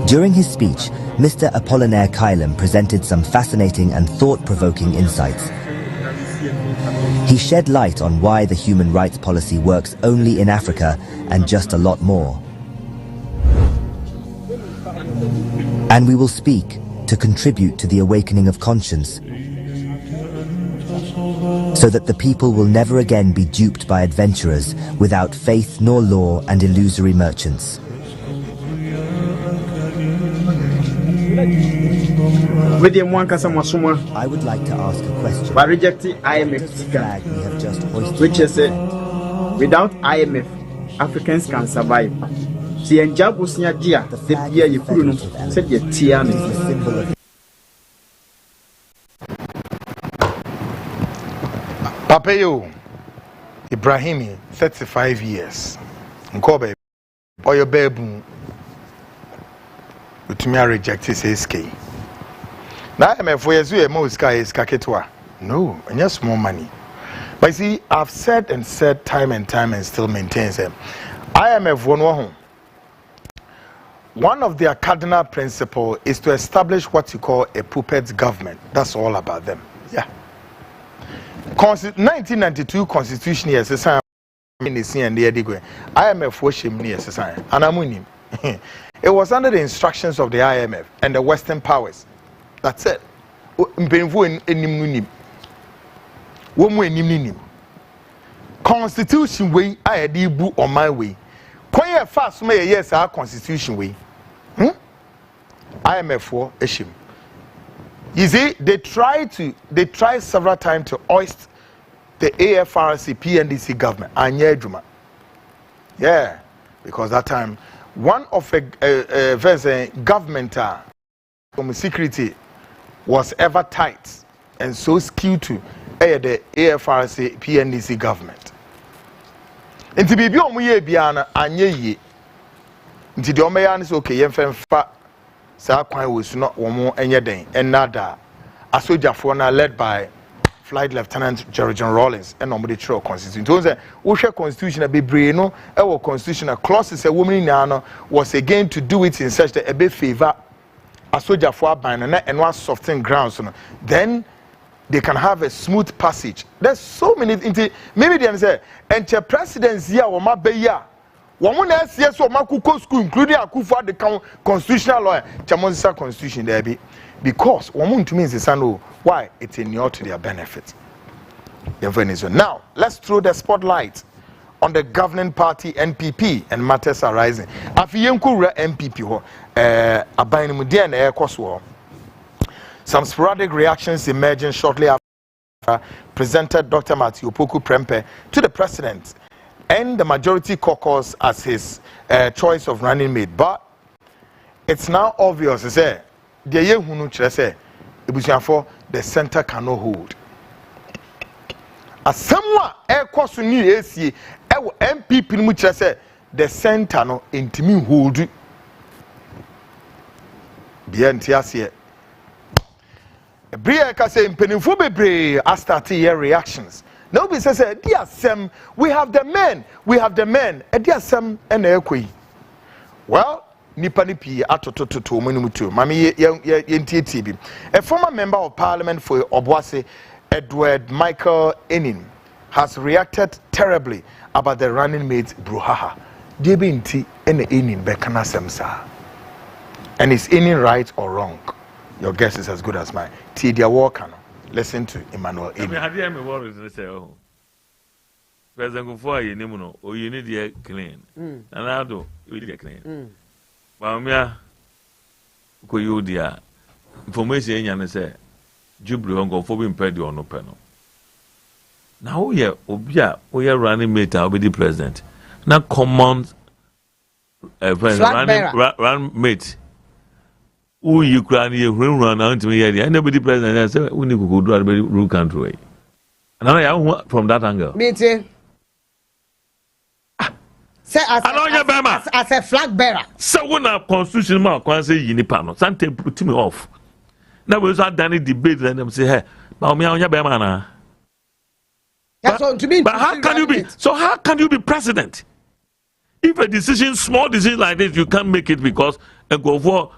During his speech, Mr. Apollinaire Kailem presented some fascinating and thought-provoking insights. He shed light on why the human rights policy works only in Africa and just a lot more. And we will speak to contribute to the awakening of conscience, so that the people will never again be duped by adventurers without faith nor law and illusory merchants. I would like to ask a question. By rejecting IMF, Flag we have just hoisted, which is without IMF, Africans can survive. See, and Jabusnia Dia, the year you couldn't said your Tiani. is the symbol of Papayo Ibrahimi, 35 years. Nkobe, or your baby, with me, I reject his SK. Now, I'm a 4 years, we are most guys, Kaketwa. No, and just more money. But see, I've said and said time and still maintains them. IMF one of their cardinal principles is to establish what you call a puppet government. That's all about them. Yeah. 1992 Constitution yes, IMF worship yes, and it was under the instructions of the IMF and the Western powers. That's it. Constitution way I do on my way. Quite fast may yes our constitution way. IMF for issue. You see, they tried several times to oust the AFRC PNDC government. Yeah, because that time one of a government from security was ever tight and so skewed to the AFRC PNDC government. And to be biana anye ye. Nti the omeyan is okay, yemfa sa kwan was not one enye den and nada. A soldier for now led by Flight Lieutenant General Rawlins and nobody true constitution. So say we share constitution a bebre no our constitutional clauses a woman in was again to do it in such that a bit favor a soldier for ban and was soften grounds. Then they can have a smooth passage. There's so many things. Maybe they say, and the presidency or my beya. One yes, or Makuko school, including Akufa, the constitutional lawyer, Chamonsa constitution there be. Because one to me is the why it's in your to their benefit. Now, let's throw the spotlight on the governing party NPP and matters arising. Afiyenku NPP abainimudia na ekoswo. Some sporadic reactions emerging shortly after presented Dr. Matthew Poku Prempeh to the president and the majority caucus as his choice of running mate. But it's now obvious, say, the yehunu say, the center cannot hold. As someone ekwaso ni esi ewo MPP mu kire say the center no intimi hold bia ntiase bria ka say mpenifo bebre a start here reactions now be say dear Sam, we have the men e dear Sam na ekoi well nipa ni pi atototo omunimutu mami yentieti bi a former member of parliament for Obuase Edward Michael Enin has reacted terribly about the running mate Bruhaha. Debinti and Enin Bekana Semsa. And is Enin right or wrong? Your guess is as good as mine. Tidia Walker. Listen to Emmanuel Enin. I mean, worries and say, oh, President Gufo, you know, or you need to clean. And I do, you get clean. Mamia, Koyodia, information and say, Jubilee on go for being paid on no panel. Now we are running mate. I'll be the president. Now common run mate. Who you cry here? Run out to me here. I never the president. I said we need to go do the rule country. And I want from that angle. Meeting. Say as a flag bearer. So when a constitution man can say you need panel, something put me off. Now we start done debate and them say, "Hey, but me on your bema." But how can you be? So how can you be president? If a decision, small decision like this, you can't make it because go for.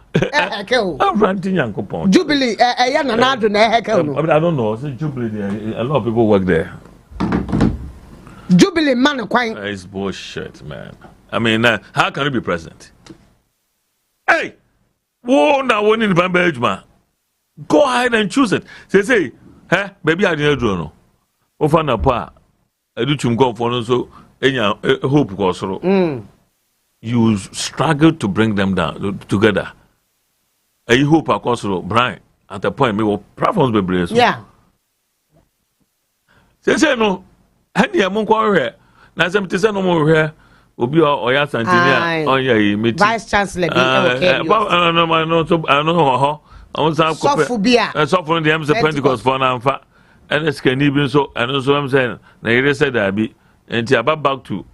Jubilee, I don't know. Jubilee, a lot of people work there. Jubilee man, it's bullshit, man. I mean, how can you be president? Hey, whoa, now one in the Benjamin. Go ahead and choose it. Say, hey, baby, I didn't know. Ofana pa, I do chum for so hope goes through. You struggle to bring them down together. I hope I goes through Brian at the point me will platforms be brave. Yeah. Say no, any among quarry. Now some to say no more here. Obi Oya Santinia, oh yeah, Vice Chancellor. I know. Software the Ems Pentecost for Namfa, and it's can even so, and also I'm saying, they said I be, and back to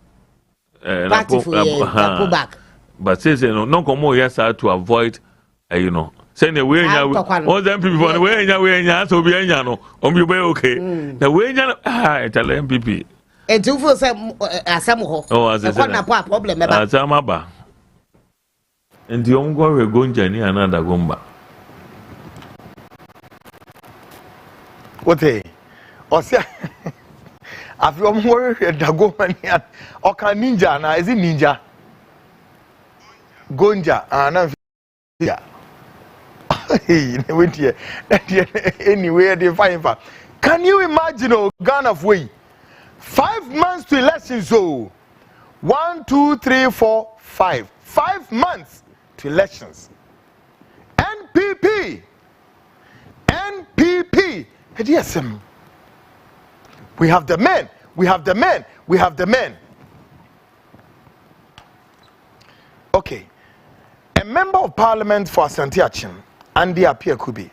back. But says, no come more yes to avoid, you know, saying the way all them people on the way in your way, and so be no, on your way, okay. The way I tell MPP. And two for some as a problem about Samaba. And the ongoing going journey another gomba. What or say, I feel more Dagomania or can ninja now, is it ninja? Gonja, and yeah. Went here. Anyway, they find for. Can you imagine a gun of way? 5 months to elections, so 1, 2, 3, 4, 5. 5 months to elections. NPP. DSM. We have the men. Okay. A member of parliament for Asante Achim, Andy Appiah Kubi,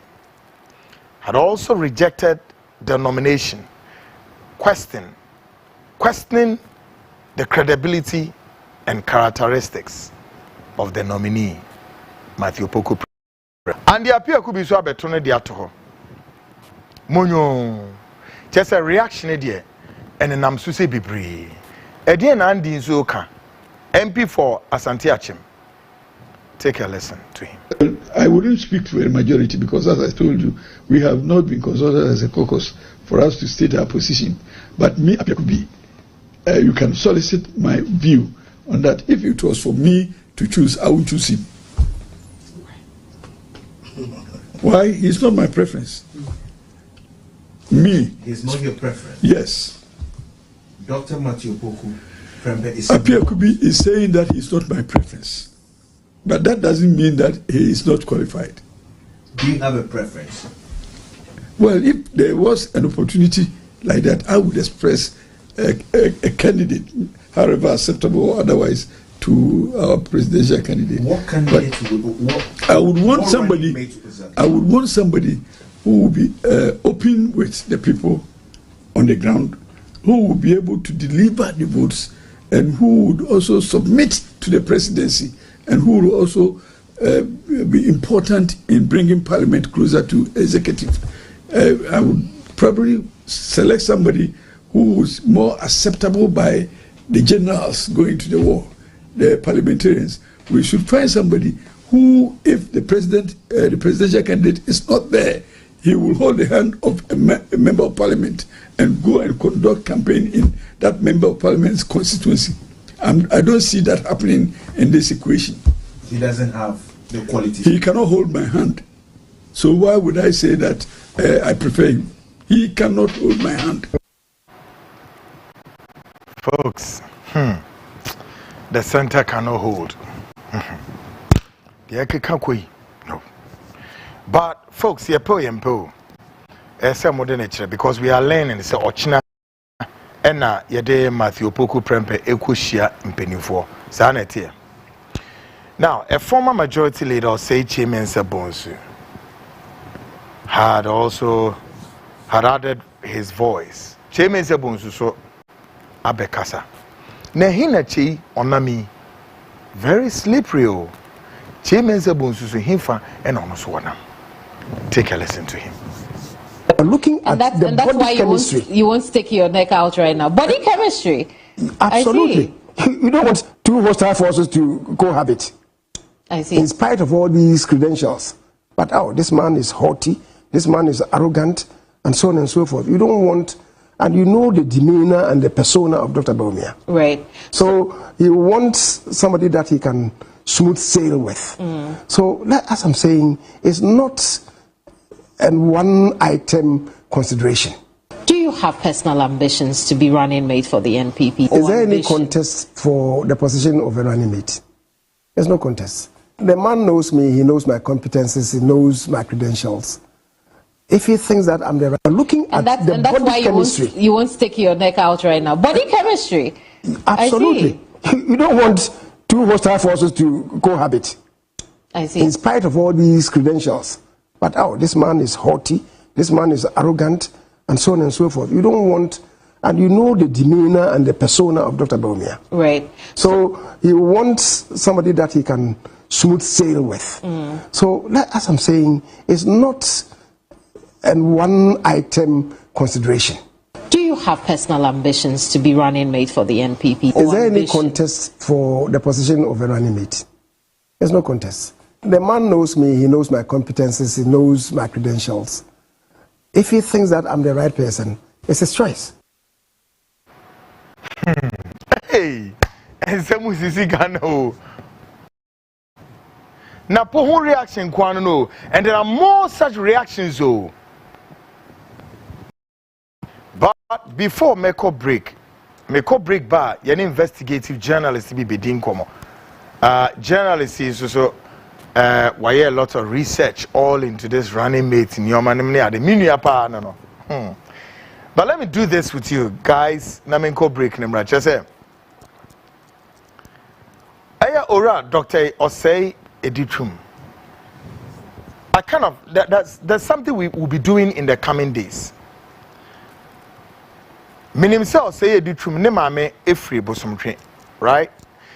had also rejected the nomination, questioning the credibility and characteristics of the nominee, Matthew Poku. Andy Appiah Kubi so abetone di ato. Monyo just a reaction there and nam so say bebre. E dey na Andy so ka MP for Asante Achim. Take a listen to him. I wouldn't speak for a majority because, as I told you, we have not been consulted as a caucus for us to state our position. But me, Apiakubi, you can solicit my view on that. If it was for me to choose, I would choose him. Why? He's not my preference. Me. He's not your preference? Yes. Dr. Matthew Poku Apiakubi is saying that he's not my preference. But that doesn't mean that he is not qualified. Do you have a preference? Well, if there was an opportunity like that, I would express a candidate, however acceptable or otherwise, to our presidential candidate. What candidate I would want somebody. I would want somebody who would be open with the people on the ground, who would be able to deliver the votes, and who would also submit to the presidency, and who would also be important in bringing Parliament closer to executive. I would probably select somebody who is more acceptable by the generals going to the war, the parliamentarians. We should find somebody who, if the presidential candidate is not there, he will hold the hand of a member of parliament and go and conduct campaign in that member of parliament's constituency. I don't see that happening in this equation. He doesn't have the quality. He cannot hold my hand. So why would I say that I prefer him? He cannot hold my hand. Folks, the center cannot hold. No. But folks, because we are learning, it's ochina ena yede Matthew Poku Prempeh ekushia mpenifo. Sanetia. Now, a former majority leader, say Chairman Sabonsu, had added his voice. Chairman Sabonsu so abekasa. Nehina chi onami very slippery. Chairman Sabonsu so himfa and onoswana. Take a listen to him. Looking at that's why chemistry. You won't stick your neck out right now. Body chemistry. Absolutely. You don't want two hostile forces to cohabit. I see. In spite of all these credentials. But this man is haughty, this man is arrogant, and so on and so forth. You don't want, and you know the demeanor and the persona of Dr. Bawumia. Right. So he wants somebody that he can smooth sail with. So as I'm saying, it's not a one-item consideration. Do you have personal ambitions to be running mate for the NPP? Is there any contest for the position of a running mate? There's no contest. The man knows me, he knows my competences, he knows my credentials. If he thinks that I'm the right, looking at the body chemistry. You won't stick your neck out right now. Body chemistry. Absolutely. You don't want two hostile forces to cohabit. I see. In spite of all these credentials. But this man is haughty, this man is arrogant, and so on and so forth. You don't want, and you know the demeanor and the persona of Dr. Bawumia. Right. So he wants somebody that he can smooth sail with. So as I'm saying, it's not a one-item consideration. Do you have personal ambitions to be running mate for the NPP? Is there any contest for the position of a running mate? There's no contest. The man knows me, he knows my competences, he knows my credentials. If he thinks that I'm the right person, it's his choice. Hey, and some musisi gano. Na po reaction kwano no, and there are more such reactions oh. But before make or break bar, an investigative journalist be bedin komo. Journalists is so why a lot of research all into this running mate in your man the mini pa no. But let me do this with you guys. Na me break number just say. Aya ora Dr. Osei Editum. I kind of that's something we will be doing in the coming days. Minim say Osei Editum ne mame efri bosomtwe, right?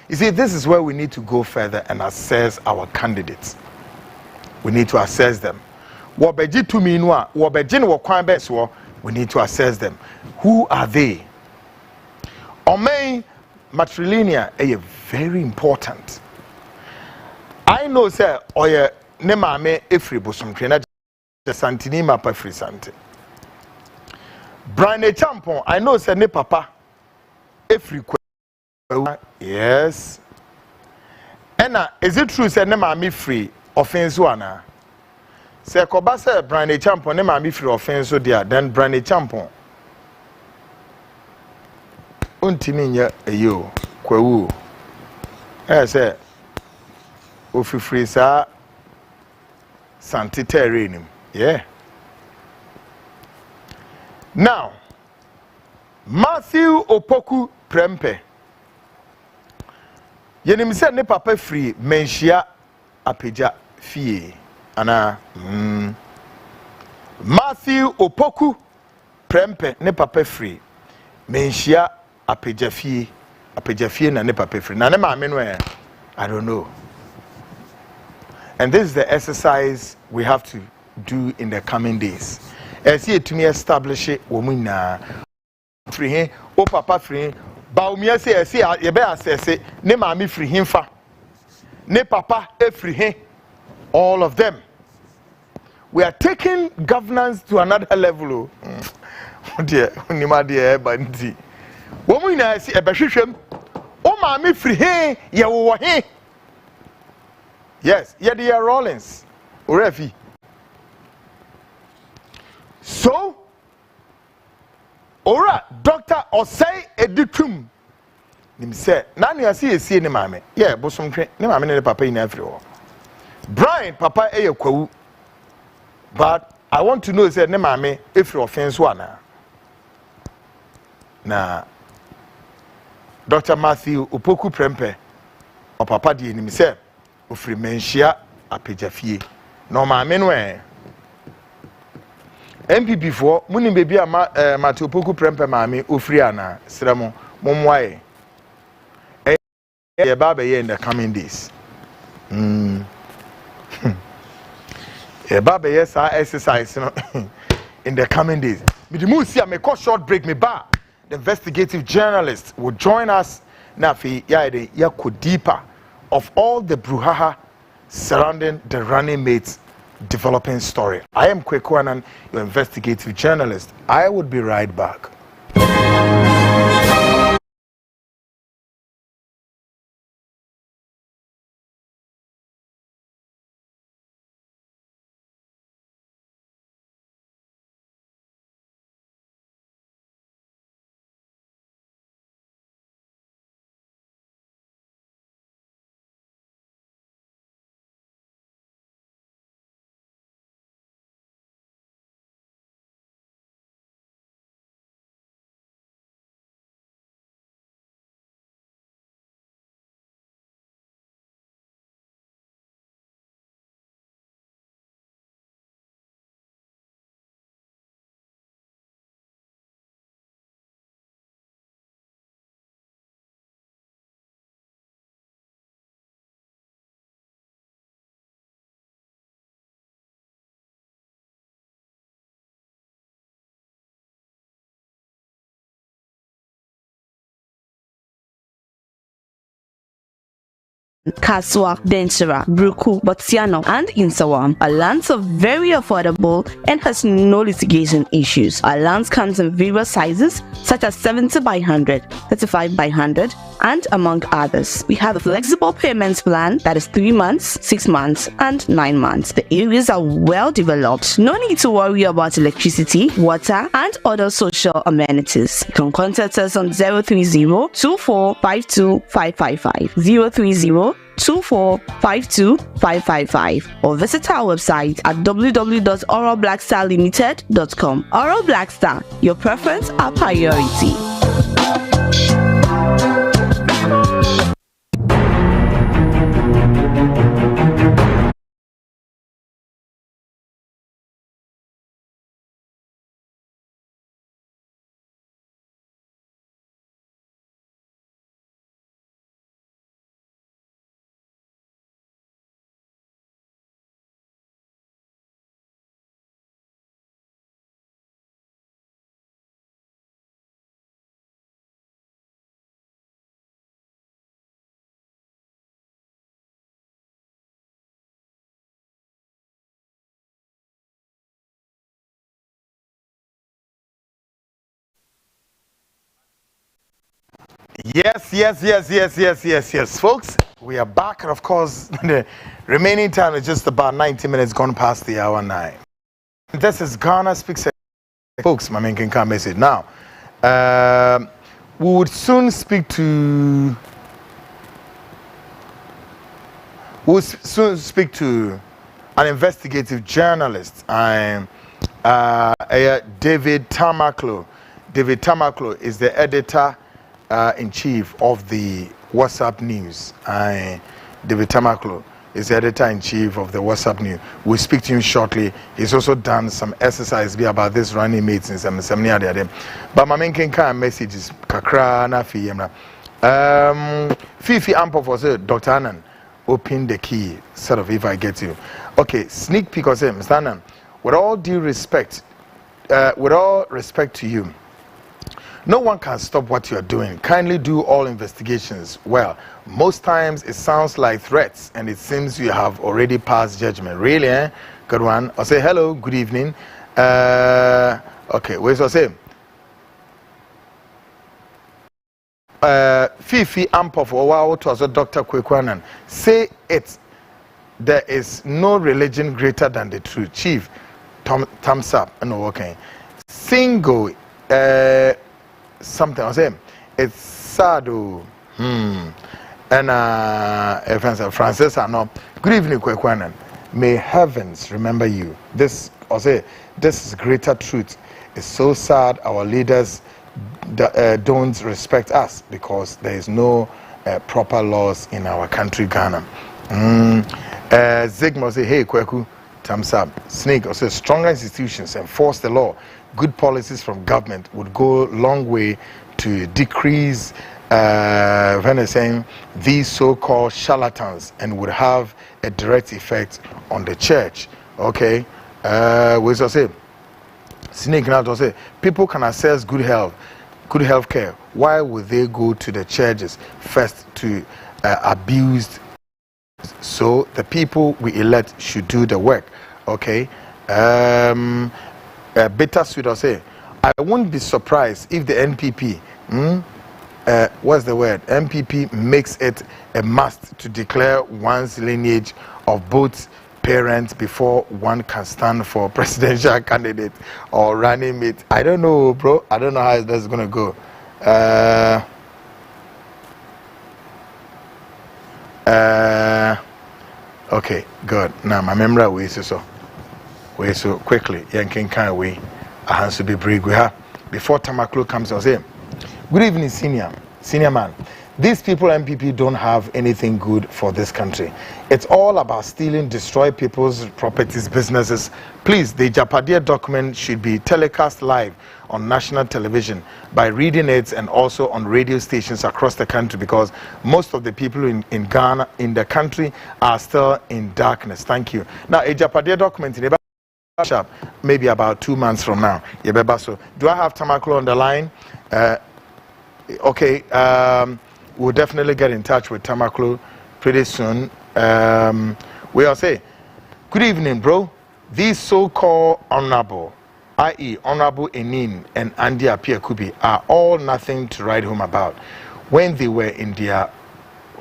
You see, this is where we need to go further and assess our candidates. We need to assess them. We need to assess them. Who are they? Matrilineal is very important. I know say oye ne maame efri bosomtwe na the santini mapa free sante. Brian Champon, I know say ne papa efri kwa. Yes. Ena, is it true say ne maame free offense wana? Say koba say Brian Champon ne maame free offense so there, then Brian Champon untimi nya eyo kwawu. Say ofifiri sa santi terrain. Yeah. Now, Matthew Opoku Prempe. Yenim se ne papa free menshia apeja fie. Ana Matthew Opoku Prempe ne papa free menshia apeja fie. Apeja fie na ne papa free. Na ne maame no I don't know. And this is the exercise we have to do in the coming days. As you to me establish it, womuna free him, o papa free him. Baumia say, you better say, ne mami free him fa, ne papa free him. All of them. We are taking governance to another level. Oh dear, nima dear bandi. Womuna say, ebeshishim, o mami free him, ya wo him. Yes, yeah, they are Rollins, Urefi. So, ora Doctor Osei Editum. Nim say, Nani see ne mame. Yeah, bosom ne mame ne papa in everywhere. Brian, papa kwawu. But I want to know say ne mame if you offense one. Na Dr. Matthew Opoku Prempe, or papa di nim say. Ofri menshia apejafie no ma me no NPP for muni bebi ama Matthew Opoku Prempe maame ofri ana sremo momwae e baba ye in the coming days e baba ye sa exercise no in the coming days me the musi am a short break me ba the investigative journalist will join us na fi ya de yakọ deeper of all the brouhaha surrounding the running mates developing story. I am Kwekwanan, your investigative journalist. I would be right back. Kaswa, Densera, Bruku, Botsiano, and Insawam. Our lands are very affordable and has no litigation issues. Our lands comes in various sizes such as 70 by 100, 35 by 100, and among others. We have a flexible payments plan that is 3 months, 6 months, and 9 months. The areas are well developed. No need to worry about electricity, water, and other social amenities. You can contact us on 030-2452-555, 030-2452-555, or visit our website at www.oralblackstarlimited.com. Oral Black Star, your preference, our priority. Yes, folks. We are back, and of course, the remaining time is just about 90 minutes gone past the hour 9. This is Ghana Speaks. Folks, my main can message now. We would soon speak to. We'll soon speak to an investigative journalist. I'm David Tamako. David Tamako is the editor in chief of the WhatsApp News. David Tamako is the editor in chief of the WhatsApp News. We'll speak to him shortly. He's also done some exercise about this running mates in some near there. But my main kind message is kakra na fi yemna. Fifi ampo for say Dr. Annan open the key sort of if I get you. Okay, sneak peek or say Mr. Annan, with all due respect, with all respect to you, no one can stop what you are doing. Kindly do all investigations well. Most times it sounds like threats and it seems you have already passed judgment. Really, eh? Good one. I'll say hello, good evening. Okay, where's I say? Fifi Ampof or wow to also Dr. Kwekwanan. Say it. There is no religion greater than the truth. Chief, thumbs up. No, okay. Single something I say it's sad. And Francis I know. Good evening, Kwekwanan. May heavens remember you. This I say this is greater truth. It's so sad our leaders don't respect us because there is no proper laws in our country, Ghana. Zigma say, hey, Kweku, thumbs up. Snake also stronger institutions enforce the law. Good policies from government would go a long way to decrease when they're saying these so-called charlatans and would have a direct effect on the church. Okay, we also say Snake now say people can access good health care. Why would they go to the churches first to abuse? So the people we elect should do the work. Okay. Bittersweet, I'll say, I won't be surprised if the NPP, what's the word? NPP makes it a must to declare one's lineage of both parents before one can stand for presidential candidate or running mate. I don't know, bro. I don't know how that's gonna go. Okay, good. Now my memory way so quickly. Yanking kind of way. I have to be brave with her. Before Tamako comes, I'll say, good evening, senior man. These people, NPP, don't have anything good for this country. It's all about stealing, destroy people's properties, businesses. Please, the Japadia document should be telecast live on national television by reading it and also on radio stations across the country because most of the people in Ghana, in the country, are still in darkness. Thank you. Now, a Japadia document in maybe about 2 months from now. So, do I have Tamako on the line? Okay. We'll definitely get in touch with Tamako pretty soon. We'll say, good evening, bro. These so-called honorable, i.e. Honorable Enin and Andy Apia Kubi, are all nothing to write home about. When they were in their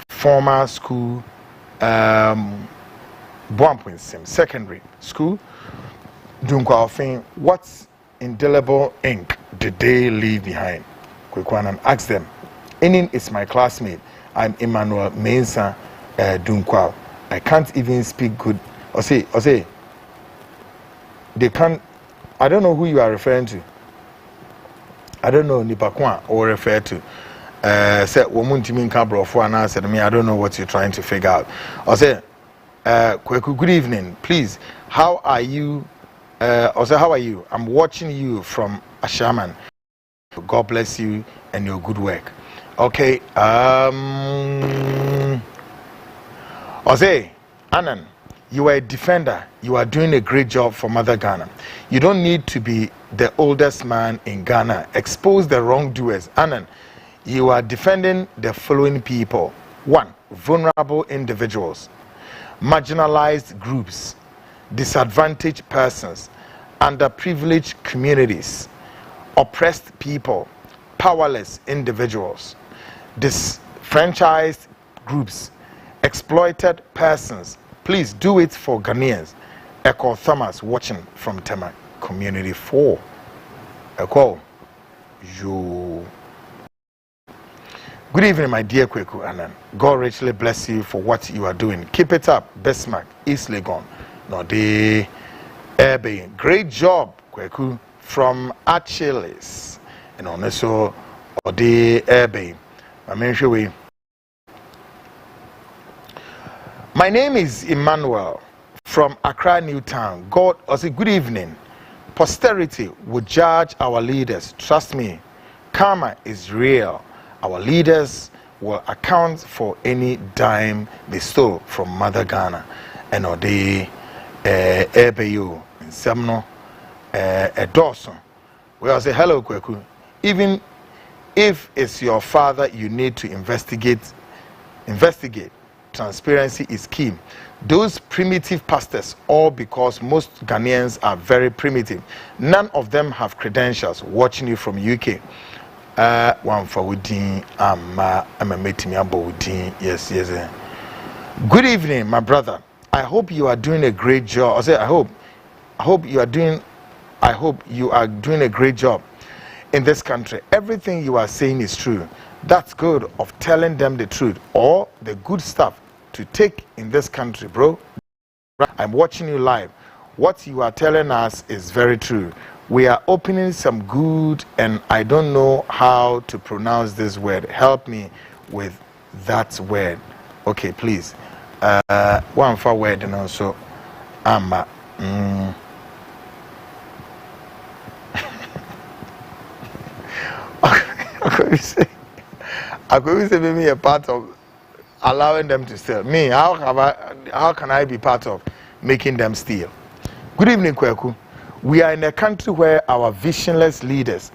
former school, Buampwinsim Secondary School, Dunkwafin, what indelible ink did they leave behind? Kwekwanan asked them. Enin is my classmate. I'm Emmanuel Mensa Dunkwal. I can't even speak good. Or say, they can't. I don't know who you are referring to. I don't know Nipakwa or refer to. Said woman Timin Cabro for an answer to me. I don't know what you're trying to figure out. Or say, Kweku, good evening. Please, how are you? Also, how are you? I'm watching you from Ashaman. God bless you and your good work. Okay, Ose, Annan, you are a defender. You are doing a great job for Mother Ghana. You don't need to be the oldest man in Ghana. Expose the wrongdoers. Annan, you are defending the following people. 1. Vulnerable individuals, marginalized groups, disadvantaged persons, underprivileged communities, oppressed people, powerless individuals. disfranchised groups, exploited persons. Please do it for Ghanaians. Echo Thomas watching from Tema Community 4. Echo, you. Good evening, my dear Kweku Annan. God richly bless you for what you are doing. Keep it up, Bismarck, East Legon. No, the Airbe. Great job, Kweku, from Achilles. And also, or the Airbe. My name is Emmanuel from Accra, Newtown. God, I say good evening. Posterity will judge our leaders. Trust me, karma is real. Our leaders will account for any dime they stole from Mother Ghana. And the Ebeyo in Semno, a Dawson. Well, I say hello, Kweku. Even if it's your father, you need to investigate. Transparency is key. Those primitive pastors, all because most Ghanaians are very primitive. None of them have credentials. Watching you from UK. One for Woodin, I'm a meeting yes. Good evening, my brother. I hope you are doing a great job. I say I hope you are doing a great job in this country. Everything you are saying is true. That's good of telling them the truth or the good stuff to take in this country, bro. I'm watching you live. What you are telling us is very true. We are opening some good, and I don't know how to pronounce this word. Help me with that word. Okay, please. One for word and also ama. I could say maybe a part of allowing them to steal. Me, how can I be part of making them steal? Good evening, Kweku. We are in a country where our visionless leaders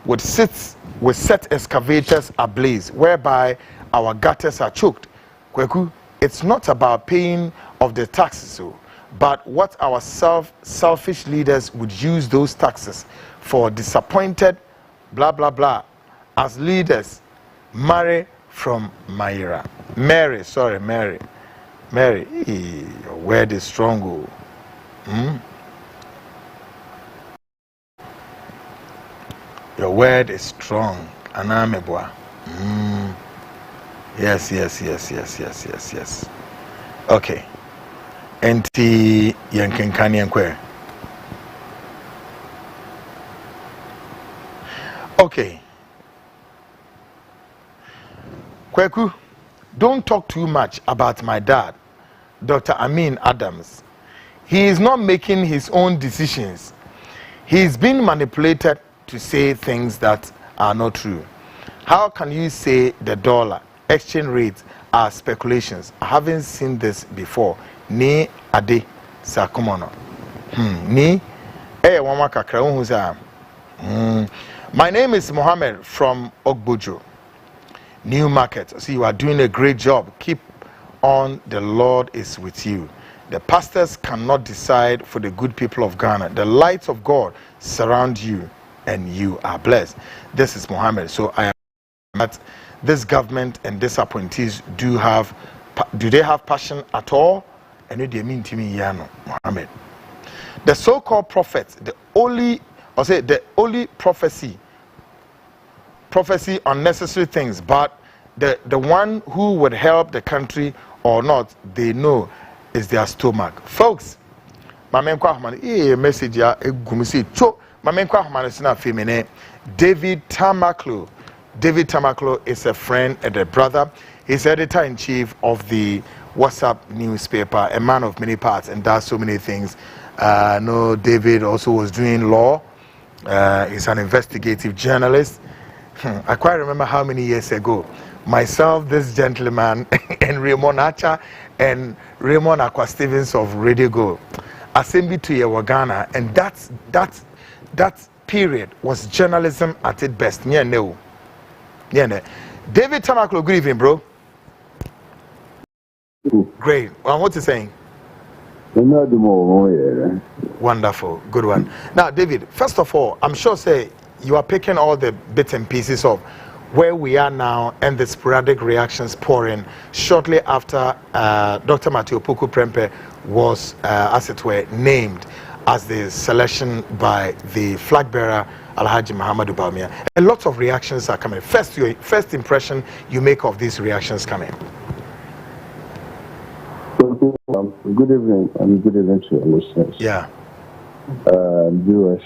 would set excavators ablaze, whereby our gutters are choked. Kweku, it's not about paying of the taxes, but what our selfish leaders would use those taxes for. Disappointed, blah, blah, blah. As leaders, Mary from Mary. Mary, your word is strong. Your word is strong. Anamebwa. Yes. Okay. Enti yankenkani yankwe. Okay. Kweku, don't talk too much about my dad, Dr. Amin Adams. He is not making his own decisions. He is being manipulated to say things that are not true. How can you say the dollar exchange rates are speculations? I haven't seen this before. Ni ade sakumono. Ni wama kakra unhuza. My name is Mohammed from Ogbojo, New Market. So you are doing a great job. Keep on. The Lord is with you. The pastors cannot decide for the good people of Ghana. The light of God surround you, and you are blessed. This is Mohammed. So I am that this government and these appointees do they have passion at all? And they mean to me, Yano, Mohammed. The so-called prophets, the only prophecy unnecessary things, but the one who would help the country or not, they know is their stomach. Folks, message ya egumisi cho David Tamako. David Tamako is a friend and a brother. He's editor-in-chief of the WhatsApp newspaper, a man of many parts and does so many things. No, David also was doing law. He's an investigative journalist. I quite remember how many years ago, myself, this gentleman, and Raymond Acha and Raymond Aqua Stevens of Radio Go assembled to Ghana, and that period was journalism at its best. David Tamako, good evening, bro. Great. Well, what you saying? Wonderful. Good one. Now, David, first of all, I'm sure you are picking all the bits and pieces of where we are now and the sporadic reactions pouring shortly after Dr. Matthew Opoku Prempeh was, as it were, named as the selection by the flag bearer Alhaji Mahamadou Bawumia. A lot of reactions are coming. First, your first impression you make of these reactions coming. Good evening, and good evening to your listeners. Yeah. Viewers,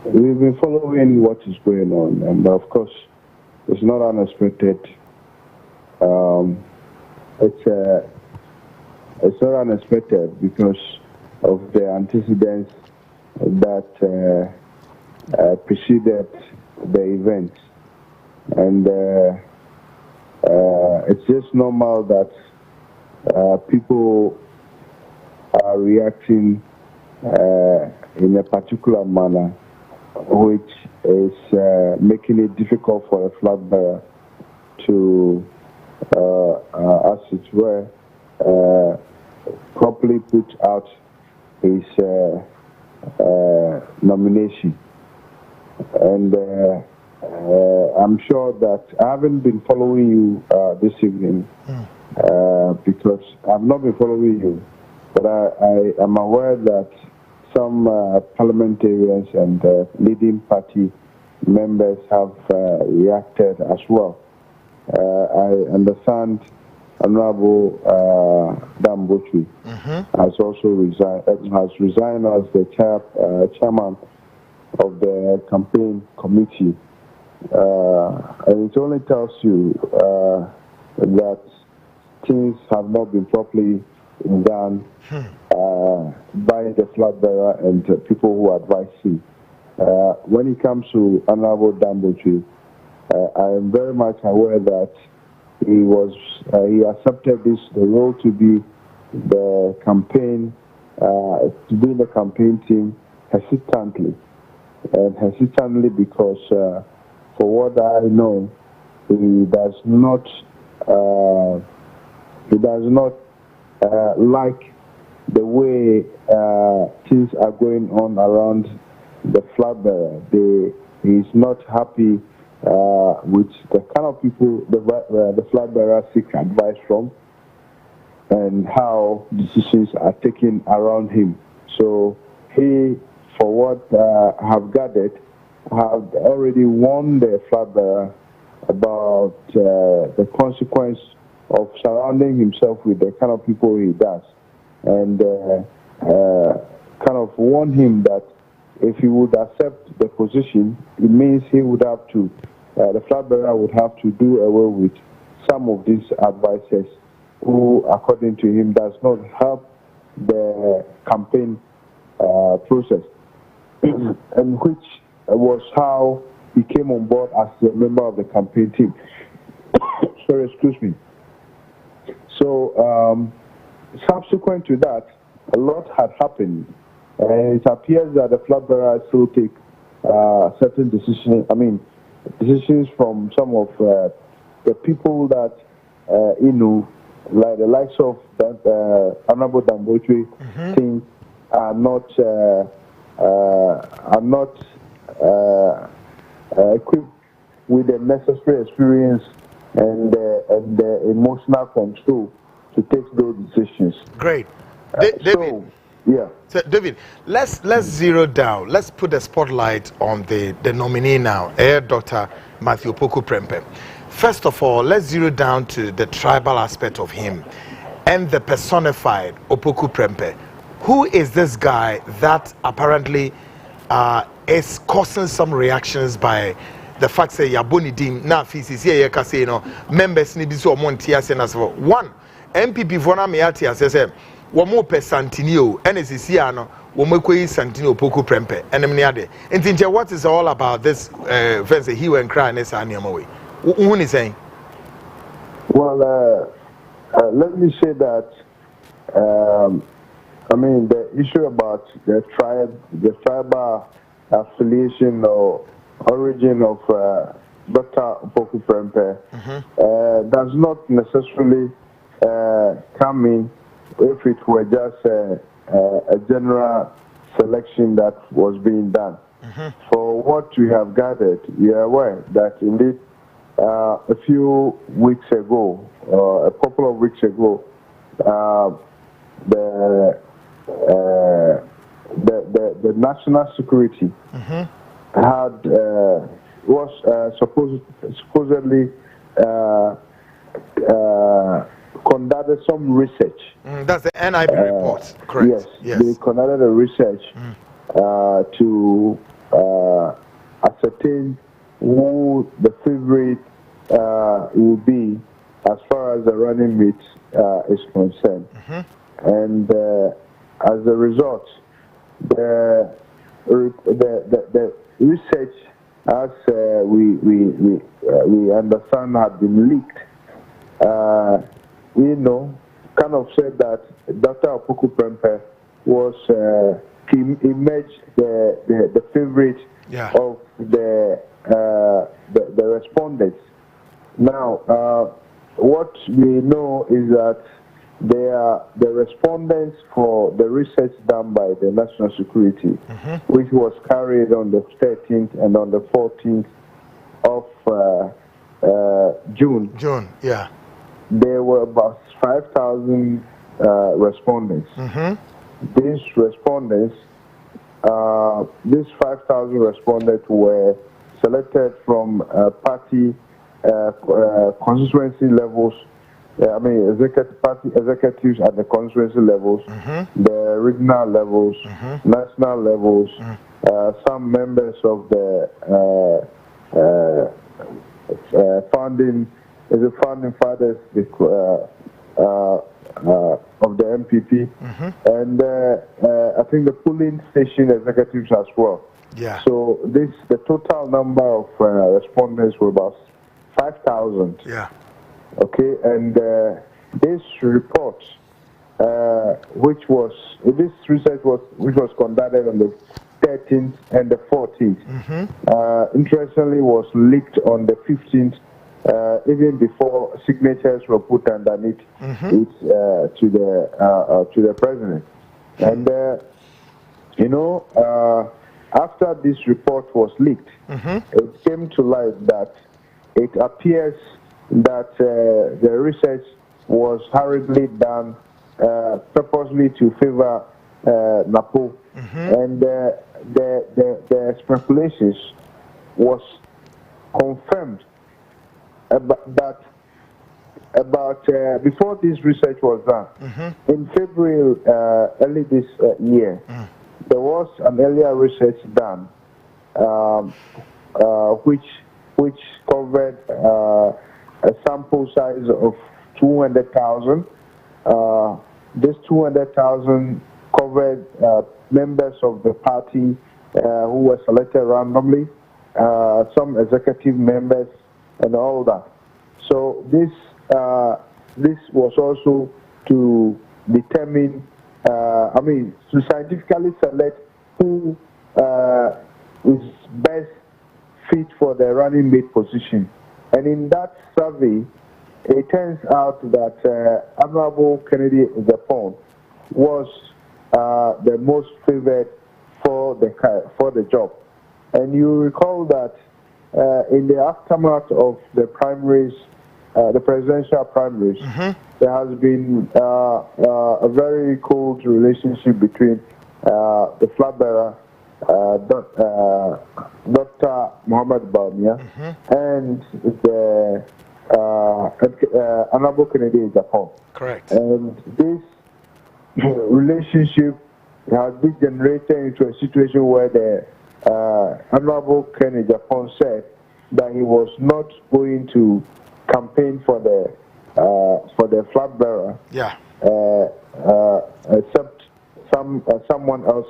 we've been following what is going on, and of course, it's not unexpected. It's not unexpected because of the antecedents that preceded the event, and it's just normal that people are reacting in a particular manner, which is making it difficult for a flag bearer to, as it were, properly put out his nomination. And I'm sure that I haven't been following you this evening because I've not been following you, but I am aware that some parliamentarians and leading party members have reacted as well. I understand Honorable Dambochi has also resigned as the chairman of the campaign committee, and it only tells you that things have not been properly done by the flag bearer and people who advise him. When it comes to Honorable Dambochi, I am very much aware that he accepted the role to be the campaign, to be in the campaign team hesitantly because for what I know, he does not like the way things are going on around the flag bearer. He is not happy with the kind of people the flag bearer seek advice from and how decisions are taken around him. So he, for what I have gathered, have already warned the flag bearer about the consequence of surrounding himself with the kind of people he does, and kind of warn him that if he would accept the position, it means he would have to, the flag bearer would have to do away with some of these advisors who, according to him, does not help the campaign process, and which was how he came on board as a member of the campaign team. Sorry, excuse me. So, subsequent to that, a lot had happened, and it appears that the flag bearer still take certain decisions. Decisions from some of the people that like the likes of that Honorable Dambochi, think are not equipped with the necessary experience and the emotional control to take those decisions. Great. David. Yeah. So, David, let's zero down. Let's put the spotlight on the nominee now, Dr. Matthew Opoku Prempeh. First of all, let's zero down to the tribal aspect of him and the personified Opoku Prempeh. Who is this guy that apparently is causing some reactions by the fact that Yaboni Dim na FCC Casino members need so Montias and as well. One, NPP Vona Meatia says, one more per Santinio, NSCiano, one more Santino Opoku Prempeh, and Mniade. And think what is all about this verse he went crying this annual. Who is saying? Well, let me say that the issue about the tribal affiliation or origin of Dr. Opoku Prempeh does not necessarily come in if it were just a general selection that was being done. For what we have gathered, we are aware that indeed a few weeks ago, a couple of weeks ago, the national security had was supposedly conducted some research. That's the NIB report, correct? Yes, they conducted a research to ascertain who the favorite will be as far as the running mate is concerned. And as a result, the research, as we understand, had been leaked. We know, kind of said that Dr. Opoku Prempeh was he emerged the favorite of the respondents. Now, what we know is that they are the respondents for the research done by the National Security, which was carried on the 13th and on the 14th of June. Yeah. There were about 5,000 respondents. These respondents, these 5,000 respondents were selected from party constituency levels. Party executives at the constituency levels, the regional levels, national levels, some members of the founding fathers of the NPP, and I think the polling station executives as well. Yeah. So the total number of respondents were about 5,000. Yeah. Okay, and this report, which was conducted on the 13th and the 14th, interestingly was leaked on the 15th, even before signatures were put underneath it to the president. And after this report was leaked, it came to light that it appears that the research was hurriedly done purposely to favor NAPO, and the speculations was confirmed about before this research was done. In February early this year, there was an earlier research done which covered a sample size of 200,000. This 200,000 covered members of the party who were selected randomly, some executive members, and all that. So this was also to determine, to scientifically select who is best fit for the running mate position. And in that survey, it turns out that Honorable Kennedy Ejapon was the most favored for the job. And you recall that in the aftermath of the primaries, the presidential primaries, there has been a very cold relationship between the flag bearer, Dr. Muhammad Bawumia, and the Honorable Kennedy Ejapon. Correct. And this relationship has degenerated into a situation where the Honorable Kennedy Ejapon said that he was not going to campaign for the flag bearer, except someone else.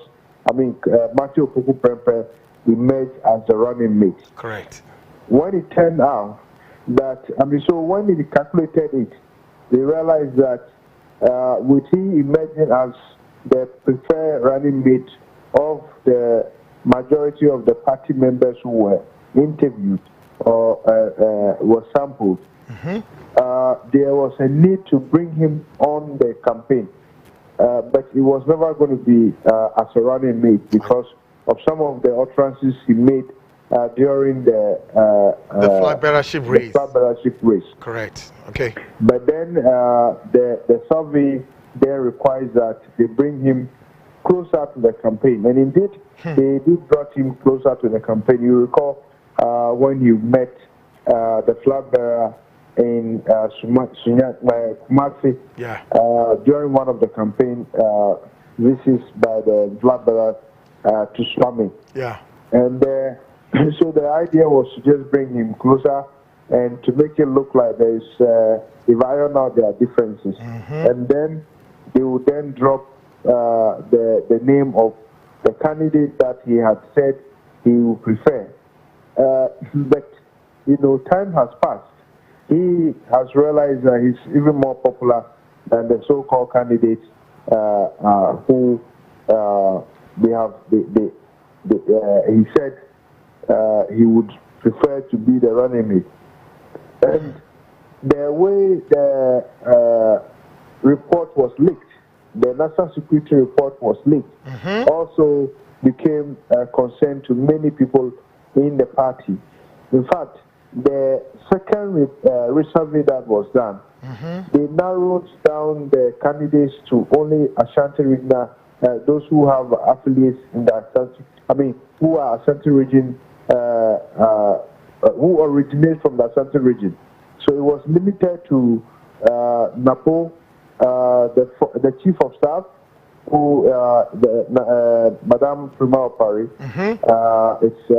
Matthew Opoku Prempeh emerged as the running mate. Correct. When it turned out that, so when they calculated it, they realized that with he emerging as the preferred running mate of the majority of the party members who were interviewed or were sampled, there was a need to bring him on the campaign. But he was never going to be as a running mate because of some of the utterances he made during the flag bearership race. Correct. Okay. But then the survey there requires that they bring him closer to the campaign, and indeed they did brought him closer to the campaign. You recall when you met the flag bearer in Kumasi during one of the campaign visits by the flag bearer to Swami. Yeah. And so the idea was to just bring him closer and to make it look like there's if iron out their differences, and then they would then drop the name of the candidate that he had said he would prefer. But time has passed. He has realized that he's even more popular than the so-called candidates who he said he would prefer to be the running mate. And the way the report was leaked, the national security report was leaked, also became a concern to many people in the party. In fact, the second resurvey that was done, they narrowed down the candidates to only Ashanti region, those who have affiliates in the Ashanti, who are Ashanti region, who originate from the Ashanti region. So it was limited to Napo, the chief of staff, who Madame Prima Opari. It's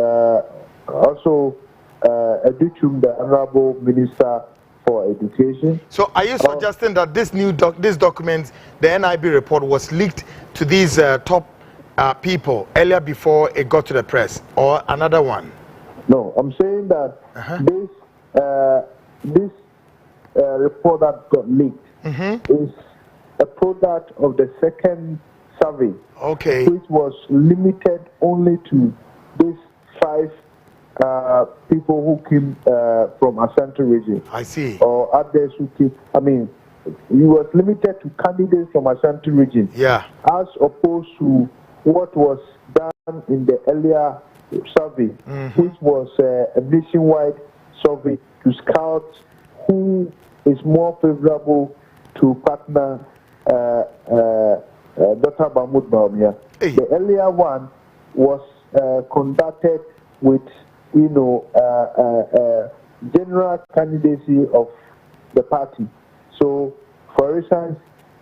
also Educhum, the Honorable Minister for Education. So are you suggesting that this this document, the NIB report, was leaked to these top people earlier before it got to the press, or another one? No, I'm saying that this report that got leaked is a product of the second survey, which was limited only to these 5 people who came from Ashanti region. I see. Or others who came. It was limited to candidates from Ashanti region. Yeah. As opposed to what was done in the earlier survey, which was a nationwide survey to scout who is more favorable to partner Dr. Mahmoud Bawumia. The earlier one was conducted with general candidacy of the party. So, for instance,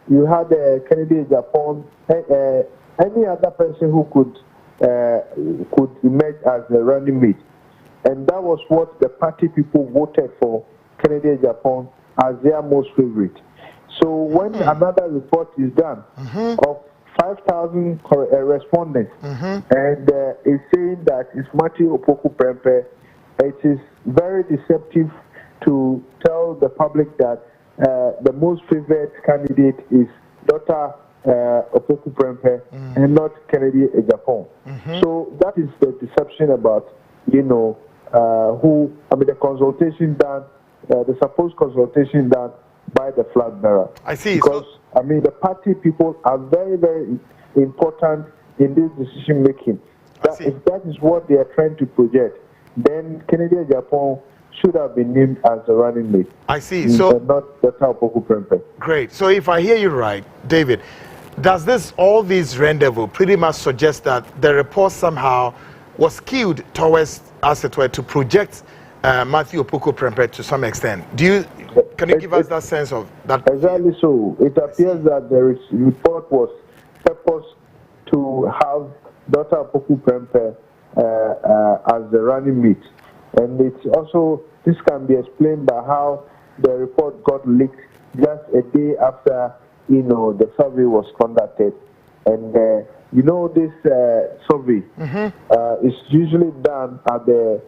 you had a candidate Japan, any other person who could emerge as a running mate, and that was what the party people voted for Kennedy Japan as their most favorite. So when another report is done of 5,000 respondents, and it's saying that it's Matthew Opoku Prempeh, it is very deceptive to tell the public that the most favored candidate is Dr. Opoku Prempeh and not Kennedy Japan. So that is the deception about, the consultation done, the supposed consultation done by the flag bearer. I see. Because, the party people are very, very important in this decision making. If that is what they are trying to project, then Kennedy Japan should have been named as the running mate. I see. So not Dr. Opoku Prempeh. Great. So if I hear you right, David, does all these rendezvous pretty much suggest that the report somehow was skewed towards, as it were, to project Matthew Opoku Prempeh to some extent? Can you give us that sense of that? Exactly so. It appears that the report was purposed to have Dr. Opoku Prempeh as the running mate. And it's also, this can be explained by how the report got leaked just a day after, the survey was conducted. And, this survey is usually done at the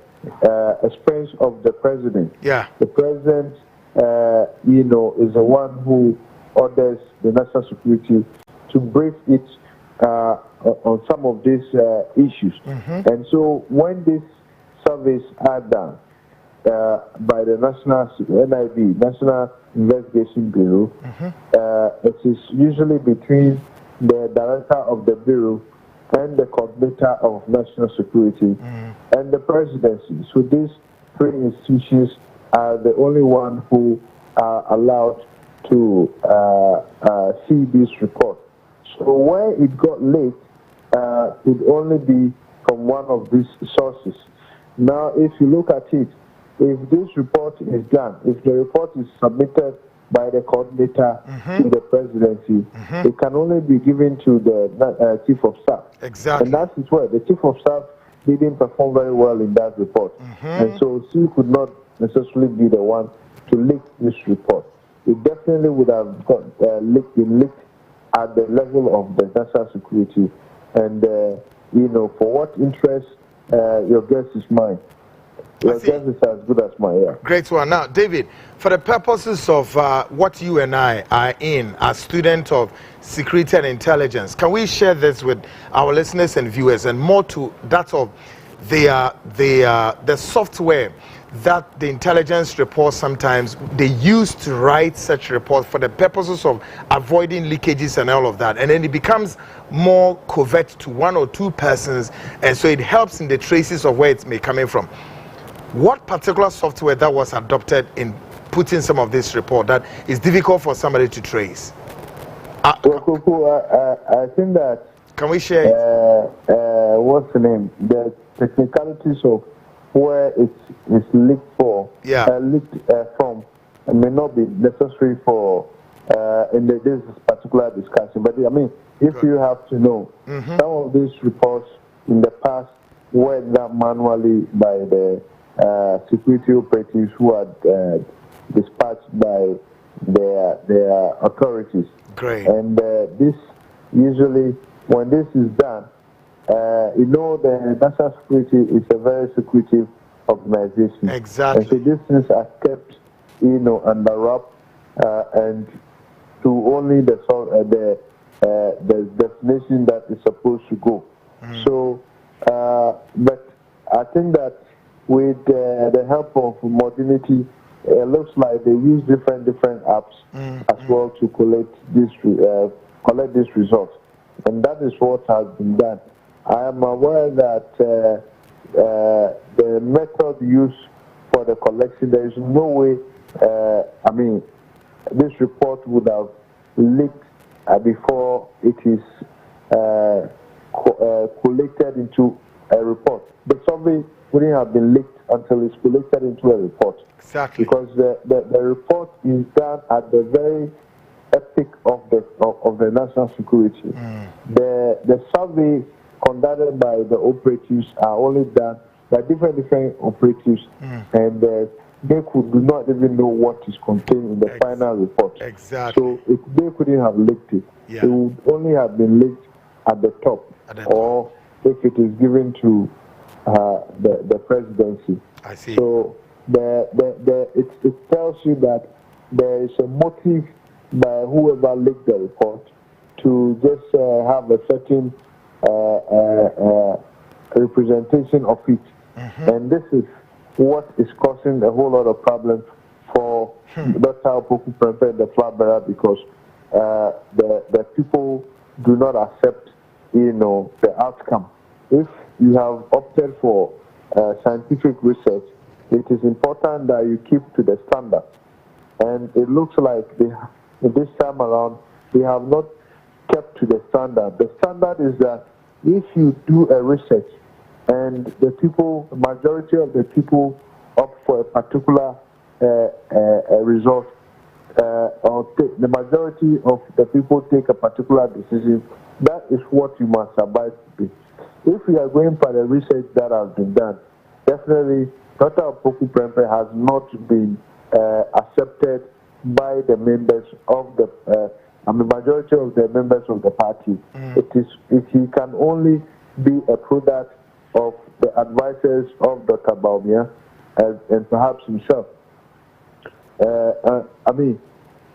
expense of the president. Yeah. The president, is the one who orders the national security to brief it on some of these issues. And so when these surveys are done by the NIB, National Investigation Bureau, it is usually between the director of the bureau and the coordinator of national security and the presidency. So these three institutions are the only one who are allowed to see this report. So where it got leaked would only be from one of these sources. Now, if you look at it, if this report is done, if the report is submitted by the coordinator to the presidency, it can only be given to the chief of staff. Exactly. And that is where the chief of staff didn't perform very well in that report. And so she could not necessarily be the one to leak this report. It definitely would have been leaked at the level of the national security. And, for what interest, your guess is mine. Your guess is as good as mine, yeah. Great one. Now, David, for the purposes of what you and I are in as students of security and intelligence, can we share this with our listeners and viewers, and more to that of the software that the intelligence reports sometimes they use to write such reports for the purposes of avoiding leakages and all of that, and then it becomes more covert to one or two persons, and so it helps in the traces of where it may coming from. What particular software that was adopted in putting some of this report that is difficult for somebody to trace? I think that. Can we share what's the name? The technicalities of where it's leaked for, leaked from, may not be necessary for in this particular discussion. But I mean, if you have to know, some of these reports in the past were done manually by the security operatives who are dispatched by their authorities. Great. And this usually, when this is done, the national security is a very secretive organization. Exactly. And so these things are kept, under wrap, and to only the destination that is supposed to go. So, but I think that with the help of modernity, it looks like they use different apps as well to collect these results, and that is what has been done. I am aware that the method used for the collection, there is no way, this report would have leaked before it is collected into a report. The survey wouldn't have been leaked until it's collected into a report. Exactly. Because the report is done at the very epic of the national security. The survey conducted by the operatives are only done by different operatives, and they do not even know what is contained in the final report. Exactly. So if they couldn't have leaked it, it would only have been leaked at the top, or if it is given to the presidency. I see. So it tells you that there is a motive by whoever leaked the report to just have a certain representation of it. And this is what is causing a whole lot of problems for Dr. Opoku Prempeh, the flag bearer, because the people do not accept, the outcome. If you have opted for scientific research, it is important that you keep to the standard. And it looks like this time around, they have not kept to the standard. The standard is that if you do a research and the majority of the people opt for a particular result, or the majority of the people take a particular decision, that is what you must abide to. If we are going by the research that has been done, definitely Dr. Opoku Prempeh has not been accepted by the members of the majority of the members of the party. He can only be a product of the advisors of Dr. Bawumia and perhaps himself.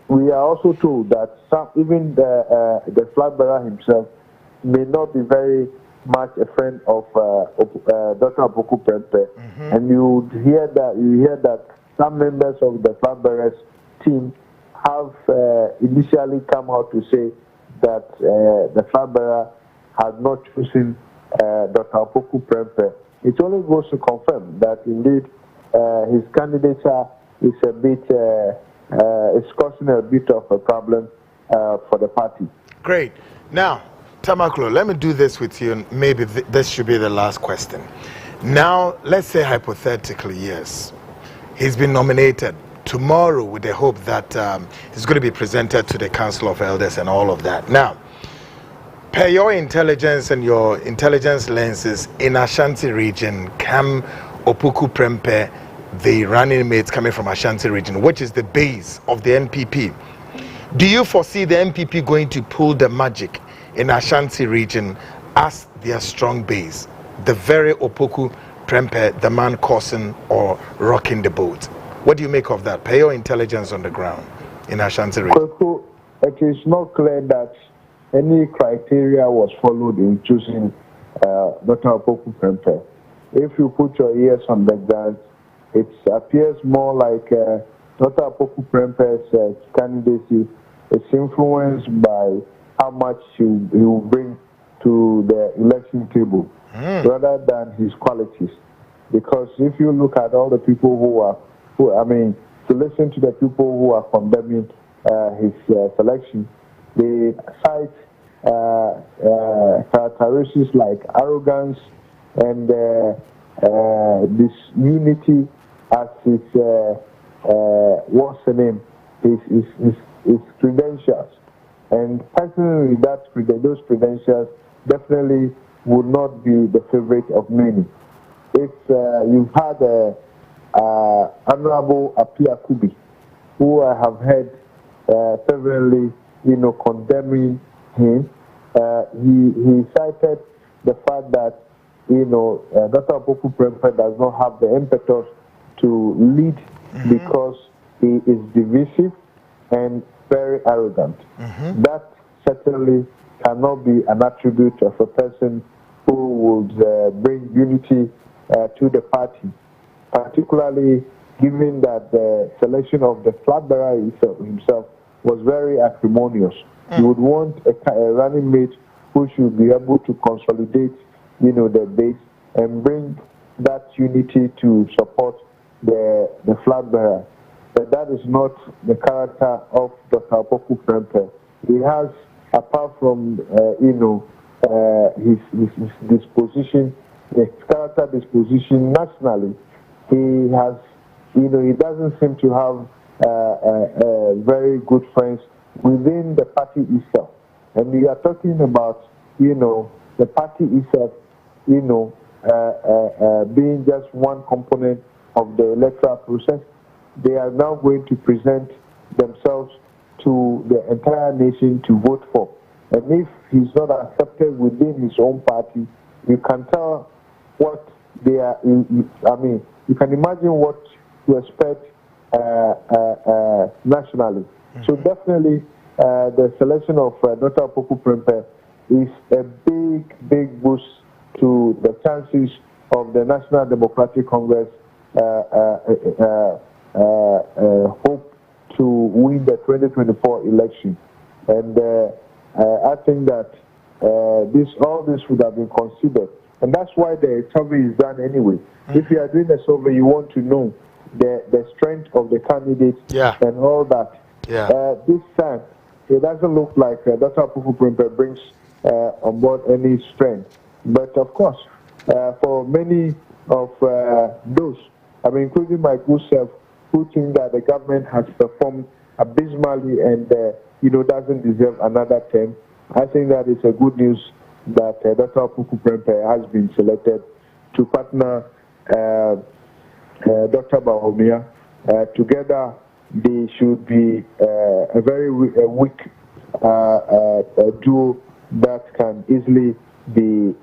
We are also told that even the flag bearer himself may not be very much a friend of Dr. Opoku Prempeh, and you hear that some members of the flag bearers team have initially come out to say that the flag bearer had not chosen Dr. Opoku Prempeh, it only goes to confirm that indeed his candidature is a bit, it's causing a bit of a problem for the party. Great. Now, Tamako, let me do this with you, and maybe this should be the last question. Now, let's say hypothetically, yes, he's been nominated tomorrow with the hope that he's going to be presented to the Council of Elders and all of that. Now, per your intelligence and your intelligence lenses in Ashanti region, can Opoku Prempeh, the running mate coming from Ashanti region, which is the base of the NPP, do you foresee the NPP going to pull the magic in Ashanti region as their strong base? The very Opoku Prempeh, the man causing or rocking the boat. What do you make of that? Per your intelligence on the ground in Ashanti region. It is not clear that any criteria was followed in choosing Dr. Opoku Prempeh. If you put your ears on the ground, it appears more like Dr. Opoku Prempeh's candidacy is influenced by how much he will bring to the election table rather than his qualities. Because if you look at all the people to listen to the people who are condemning his selection, they cite characteristics like arrogance and disunity as his what's the name? His credentials. And personally, those credentials definitely would not be the favorite of many. If you've had Honorable Apia Kubi, who I have heard severally, condemning him, he cited the fact that, Dr. Opoku Prempeh does not have the impetus to lead because he is divisive and very arrogant. That certainly cannot be an attribute of a person who would bring unity to the party, particularly given that the selection of the flag bearer himself was very acrimonious. You would want a running mate who should be able to consolidate, the base and bring that unity to support the flag bearer. But that is not the character of Dr. Opoku Prempeh. He has, apart from his disposition, his character disposition nationally, he has, he doesn't seem to have very good friends within the party itself. And we are talking about, the party itself, being just one component of the electoral process. They are now going to present themselves to the entire nation to vote for. And if he's not accepted within his own party, you can tell what they are, you can imagine what to expect nationally. So definitely the selection of Dr. Opoku Prempeh is a big boost to the chances of the National Democratic Congress hope to win the 2024 election. And I think that all this would have been considered. And that's why the survey is done anyway. If you are doing a survey, you want to know the strength of the candidates and all that. This time, it doesn't look like Dr. Opoku Prempeh brings on board any strength. But of course, for many of those, including my good self, who think that the government has performed abysmally and doesn't deserve another term, I think that it's a good news that Dr. Opoku Prempeh has been selected to partner Dr. Bawumia. Together, they should be a very weak duo that can easily be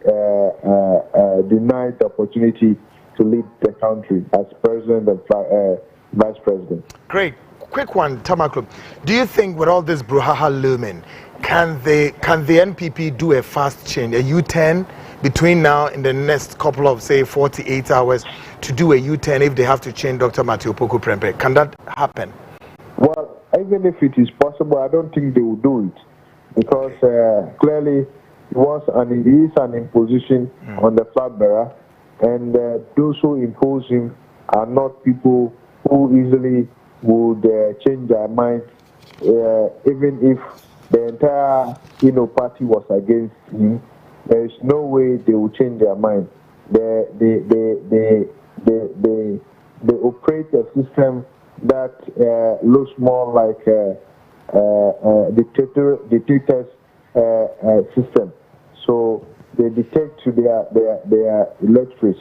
denied the opportunity to lead the country as president and vice president. Great. Quick one, Tamako. Do you think with all this brouhaha looming, can the NPP do a fast change, a U-turn between now and the next couple of, say, 48 hours to do a U-turn if they have to change Dr. Matthew Opoku Prempeh? Can that happen? Well, even if it is possible, I don't think they will do it because clearly He is an imposition on the flag bearer, and those who impose him are not people who easily would change their mind, even if the entire party was against him. There is no way they will change their mind. They operate a system that looks more like a dictator's system. So they dictate to their electorates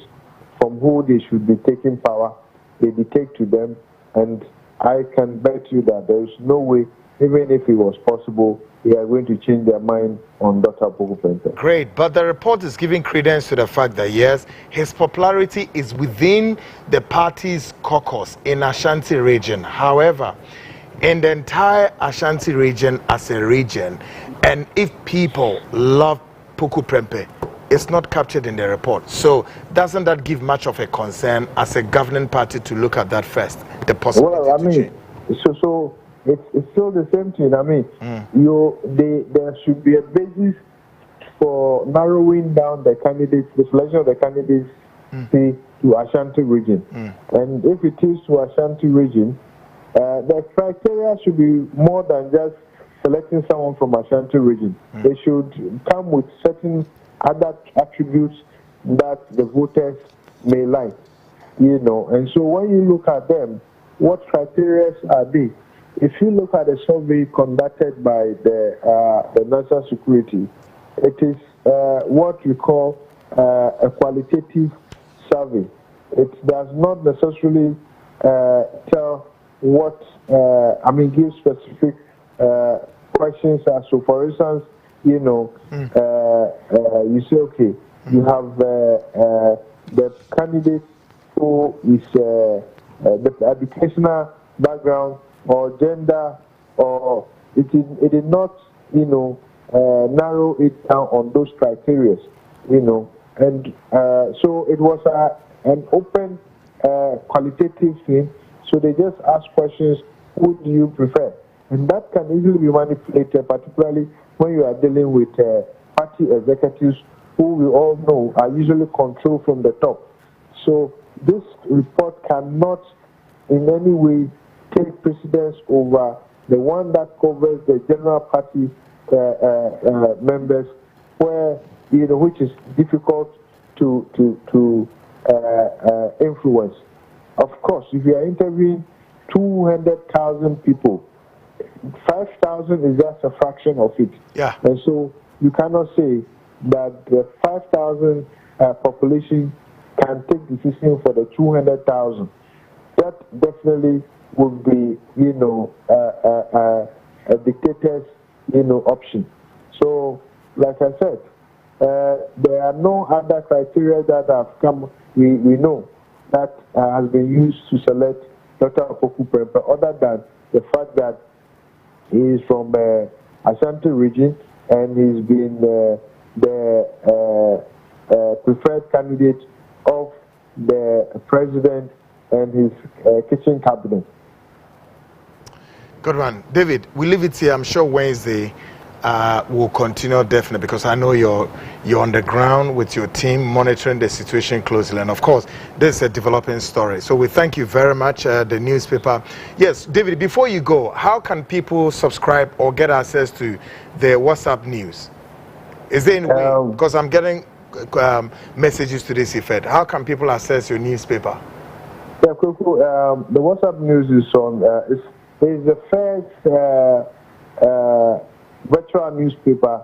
from who they should be taking power. They dictate to them, and I can bet you that there is no way, even if it was possible, they are going to change their mind on Dr. Opoku Prempeh. Great, but the report is giving credence to the fact that yes, his popularity is within the party's caucus in Ashanti region. However, in the entire Ashanti region as a region, and if people love Opoku Prempeh, it's not captured in the report. So doesn't that give much of a concern as a governing party to look at that first? The possibility to change. So it's still the same thing. I mean, there should be a basis for narrowing down the candidates, the selection of the candidates to Ashanti region. And if it is to Ashanti region, the criteria should be more than just selecting someone from Ashanti region. They should come with certain other attributes that the voters may like, And so when you look at them, what criteria are they? If you look at a survey conducted by the National Security, it is what we call a qualitative survey. It does not necessarily tell what, give specific questions. So, for instance, you say, okay, you have the candidate who is the educational background or gender, or it did not, narrow it down on those criteria, and so it was an open qualitative thing. So they just ask questions: who do you prefer? And that can easily be manipulated, particularly when you are dealing with party executives who we all know are usually controlled from the top. So this report cannot in any way take precedence over the one that covers the general party members, where which is difficult to influence. Of course, if you are interviewing 200,000 people, 5,000 is just a fraction of it. Yeah. And so you cannot say that the 5,000 population can take decision for the 200,000. That definitely would be, a dictator's, option. So, like I said, there are no other criteria that have come. We know that has been used to select Dr. Opoku Prempeh, other than the fact that he is from Ashanti region and he's been the preferred candidate of the president and his kitchen cabinet. Good one. David, we leave it here. I'm sure Wednesday will continue definitely, because I know you're on the ground with your team monitoring the situation closely. And of course, this is a developing story. So we thank you very much, the newspaper. Yes, David, before you go, how can people subscribe or get access to the WhatsApp news? Is there any way? Because I'm getting messages to this effect. How can people access your newspaper? Yeah, the WhatsApp news is on. It's the first virtual newspaper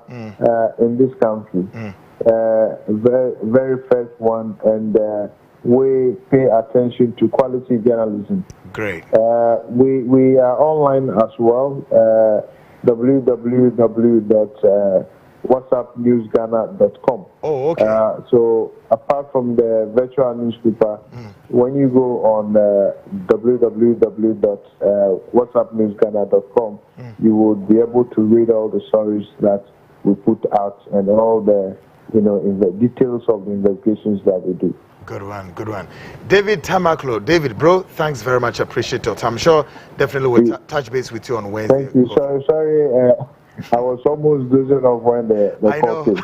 in this country. Very, very first one, and we pay attention to quality journalism. Great. We are online as well. www.whatsappnewsghana.com. Oh, okay. So apart from the virtual newspaper, when you go on www.whatsappnewsghana.com, you will be able to read all the stories that we put out and all the in the details of the investigations that we do. Good one, good one. David Tamako. David, bro, thanks very much. Appreciate it. I'm sure definitely we'll touch base with you on Wednesday. Thank you. Sorry. I was almost dozing off when the call came.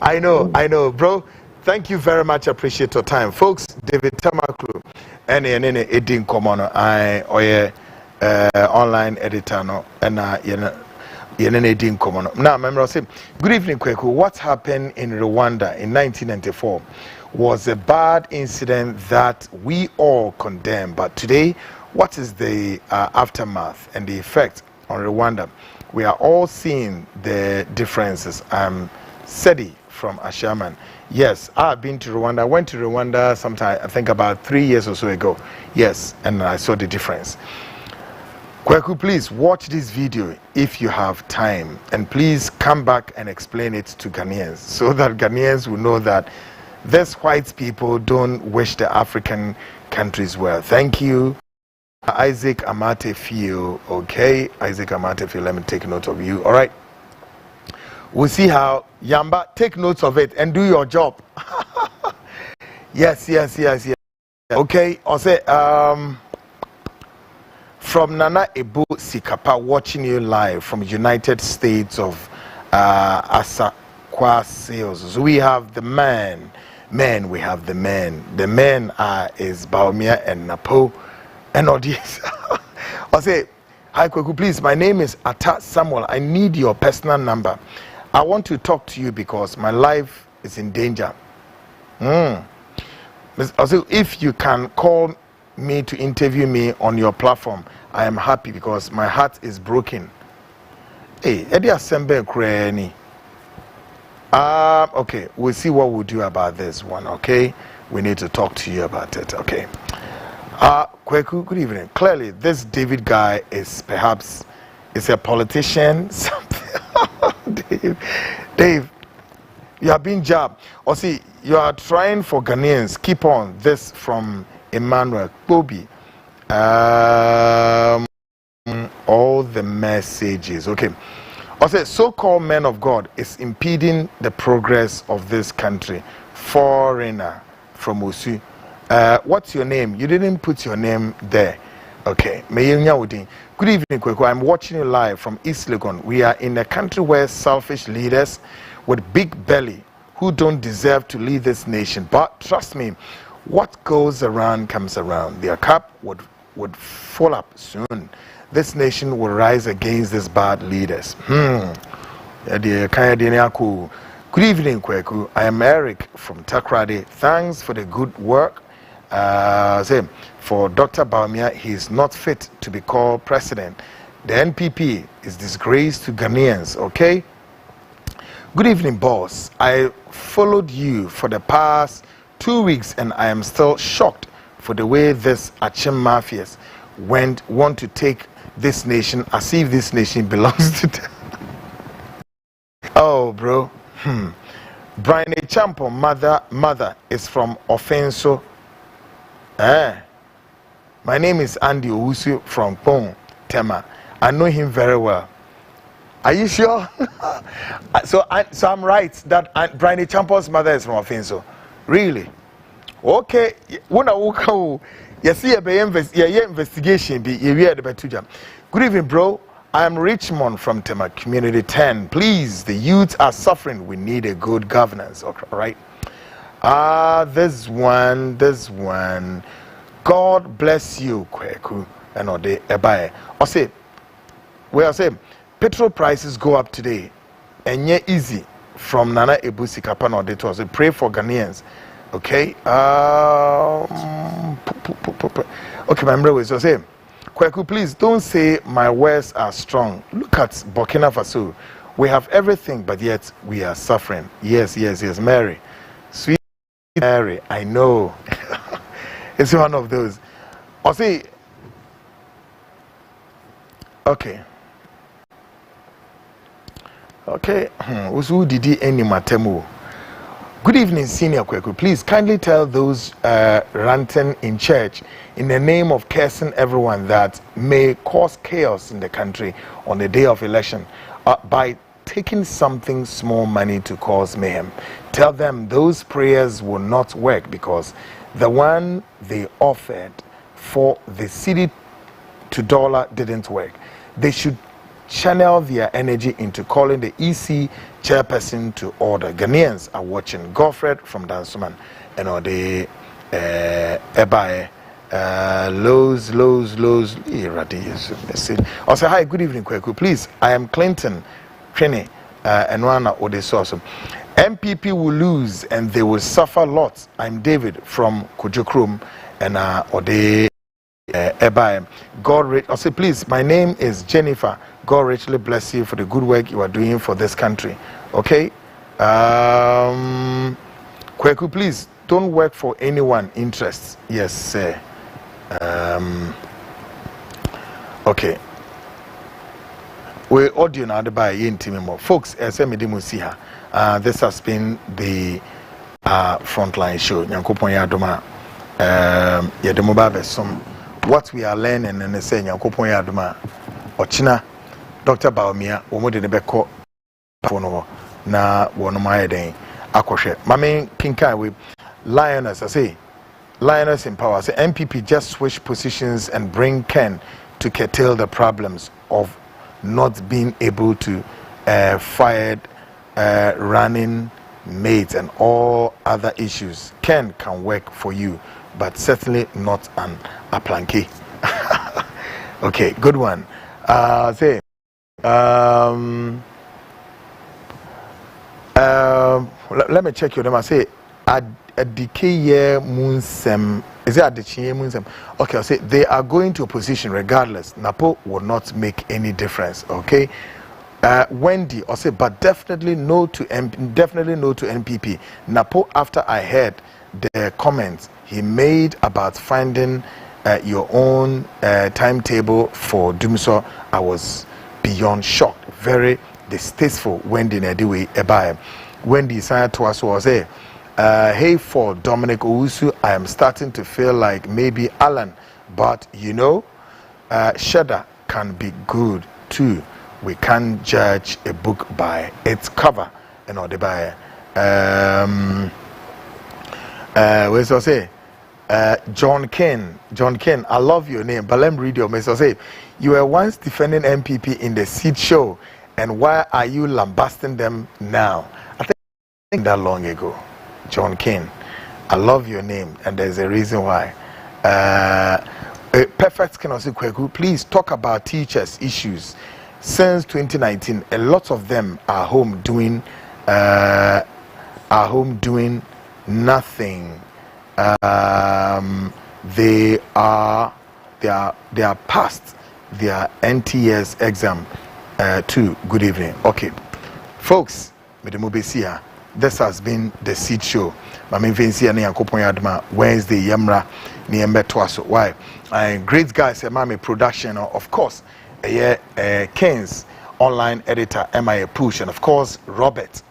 I know, bro. Thank you very much. Appreciate your time, folks. David Tamako, any Edin Komono, online editor, no, and Edin Komono. Now, remember, I say, good evening, Kweku. What happened in Rwanda in 1994 was a bad incident that we all condemn. But today, what is the aftermath and the effect on Rwanda? We are all seeing the differences. Sedi from Ashaman. Yes, I've been to Rwanda. I went to Rwanda sometime, I think about 3 years or so ago. Yes, and I saw the difference. Kweku, please watch this video if you have time. And please come back and explain it to Ghanaians so that Ghanaians will know that these white people don't wish the African countries well. Thank you. Isaac Amatefio. Okay, Isaac Amatefio, let me take note of you. All right. We'll see how Yamba take notes of it and do your job. Yes. Okay, I'll say from Nana Ebo Sikapa watching you live from United States of Asakwa Sales. So we have the man, we have the men. The men is Baumia and Napo and all this. I'll say, hi Kweku, please, my name is Atta Samuel. I need your personal number. I want to talk to you because my life is in danger. Also, if you can call me to interview me on your platform, I am happy because my heart is broken. Hey, Eddie Assemble Kreni. Okay, we'll see what we'll do about this one, okay? We need to talk to you about it, okay? Kweku, good evening. Clearly, this David guy is perhaps a politician, something. Dave, you have been jabbed. Or see, you are trying for Ghanaians. Keep on. This from Emmanuel Bobi. All the messages. Okay. Also, so-called men of God is impeding the progress of this country. Foreigner from Osu. What's your name? You didn't put your name there. Okay. Good evening, Kweku. I'm watching you live from East Legon. We are in a country where selfish leaders with big belly who don't deserve to lead this nation. But trust me, what goes around comes around. Their cup would fall up soon. This nation will rise against these bad leaders. Good evening, Kweku. I am Eric from Takrady. Thanks for the good work. For Dr. Baumia, he is not fit to be called president. The NPP is disgrace to Ghanaians, okay? Good evening, boss. I followed you for the past 2 weeks and I am still shocked for the way this Achim mafias want to take this nation as if this nation belongs to them. Oh, bro. Brian Champo, mother is from Offenso. My name is Andy Owusu from Pong, Tema. I know him very well. Are you sure? So I'm right that Brian Champo's mother is from Offenso. Really? Okay. Yes, investigation. Good evening, bro. I am Richmond from Tema Community 10. Please, the youth are suffering. We need a good governance. Okay, all right. This one. God bless you, Kweku. And all the ebae. I say, petrol prices go up today. And yet easy from Nana Ebusi Kapano de to say pray for Ghanaians. Okay. Okay, my brother was say, Kweku, please don't say my words are strong. Look at Burkina Faso. We have everything, but yet we are suffering. Yes, Mary. Sweet Mary, I know. It's one of those. I'll say, okay. Usu Didi Eni Matemu. Good evening, Senior Kweku. Please kindly tell those ranting in church in the name of cursing everyone that may cause chaos in the country on the day of election by taking something small money to cause mayhem. Tell them those prayers will not work because the one they offered for the cedi to dollar didn't work. They should channel their energy into calling the EC chairperson to order. Ghanaians are watching. Godfred from Dansuman and all the Ebae. Lows. Also, hi, good evening, Kweku. Please, I am Clinton Kenny and one of the source. NPP will lose and they will suffer lots. I'm David from Kujukrum and Ode Ebae. Also, please, my name is Jennifer. God richly bless you for the good work you are doing for this country. Okay? Kweku, please, don't work for anyone interests. Yes, sir. Okay. We audio now by Yintimimo. Folks, as Medimusiha, this has been the Frontline show. Nyankopon Yadoma, Yademoba some what we are learning and say Nyankopon Yadoma, Ochina, Dr. Baumia, Omode Nebeko, Pono, na Wonomaya Day, Akoshe. Mame Kinkai with Lioness, I say. Lioness in power. Say NPP just switch positions and bring Ken to curtail the problems of not being able to fire running mates and all other issues. Ken can work for you, but certainly not an aplanke. Okay, good one. Say let me check your name. I say a decay Munsem. Is it a decay Munsem? Okay, I'll say they are going to opposition regardless. Napo will not make any difference. Okay. Wendy, I'll say, but definitely no to NPP. Napo, after I heard the comments he made about finding your own timetable for Dumso, I was beyond shocked. Very distasteful. Wendy Nediwe Ebae. Wendy said to us was a hey, for Dominic Owusu, I am starting to feel like maybe Alan, but you know, Shedder can be good too. We can't judge a book by its cover. You know, the by where's I say John Ken, I love your name, but let me read your message. Say you were once defending NPP in the seat show, and why are you lambasting them now? I think that long ago. John Ken, I love your name, and there's a reason why. Perfect can also Kweku, please talk about teachers' issues. Since 2019, a lot of them are home doing nothing. They are past their NTS exam too. Good evening. Okay, folks, Medemobesia. This has been the seed show. Mame Vinci and Yankopon Yadma Wednesday Yamra Niembe Twaso. Why? Great guys, Mame production, of course. Ken's online editor, MIA Push, and of course Robert.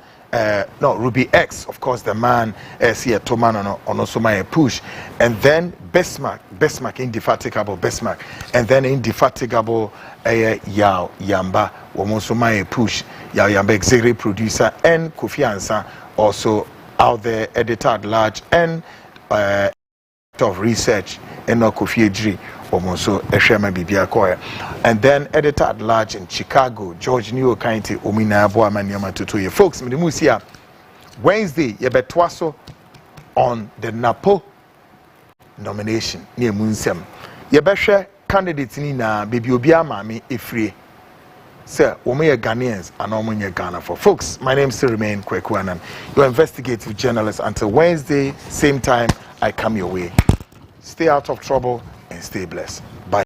Ruby X, of course, the man here Tomano on also my Push, and then Bismarck, indefatigable Bismarck, and then indefatigable Yao Yamba, also my Push, Yao Yamba executive producer, and Kofi Ansa, also out there, editor at large, and of research, and no Kofi Ejiri, also Eshema Bibia Koya, and then editor at large in Chicago, George New County, Omina Boamaniama Tutuye. Folks, Musia, Wednesday, Yebetwaso on the Napo nomination near Munsem. Yebeshe candidates Nina, Bibi Obia Mami, Ifri. Sir, we are Ghanaians and all we are Ghana for. Folks, my name still remains Kweku Anan, your investigative journalist. Until Wednesday, same time, I come your way. Stay out of trouble and stay blessed. Bye.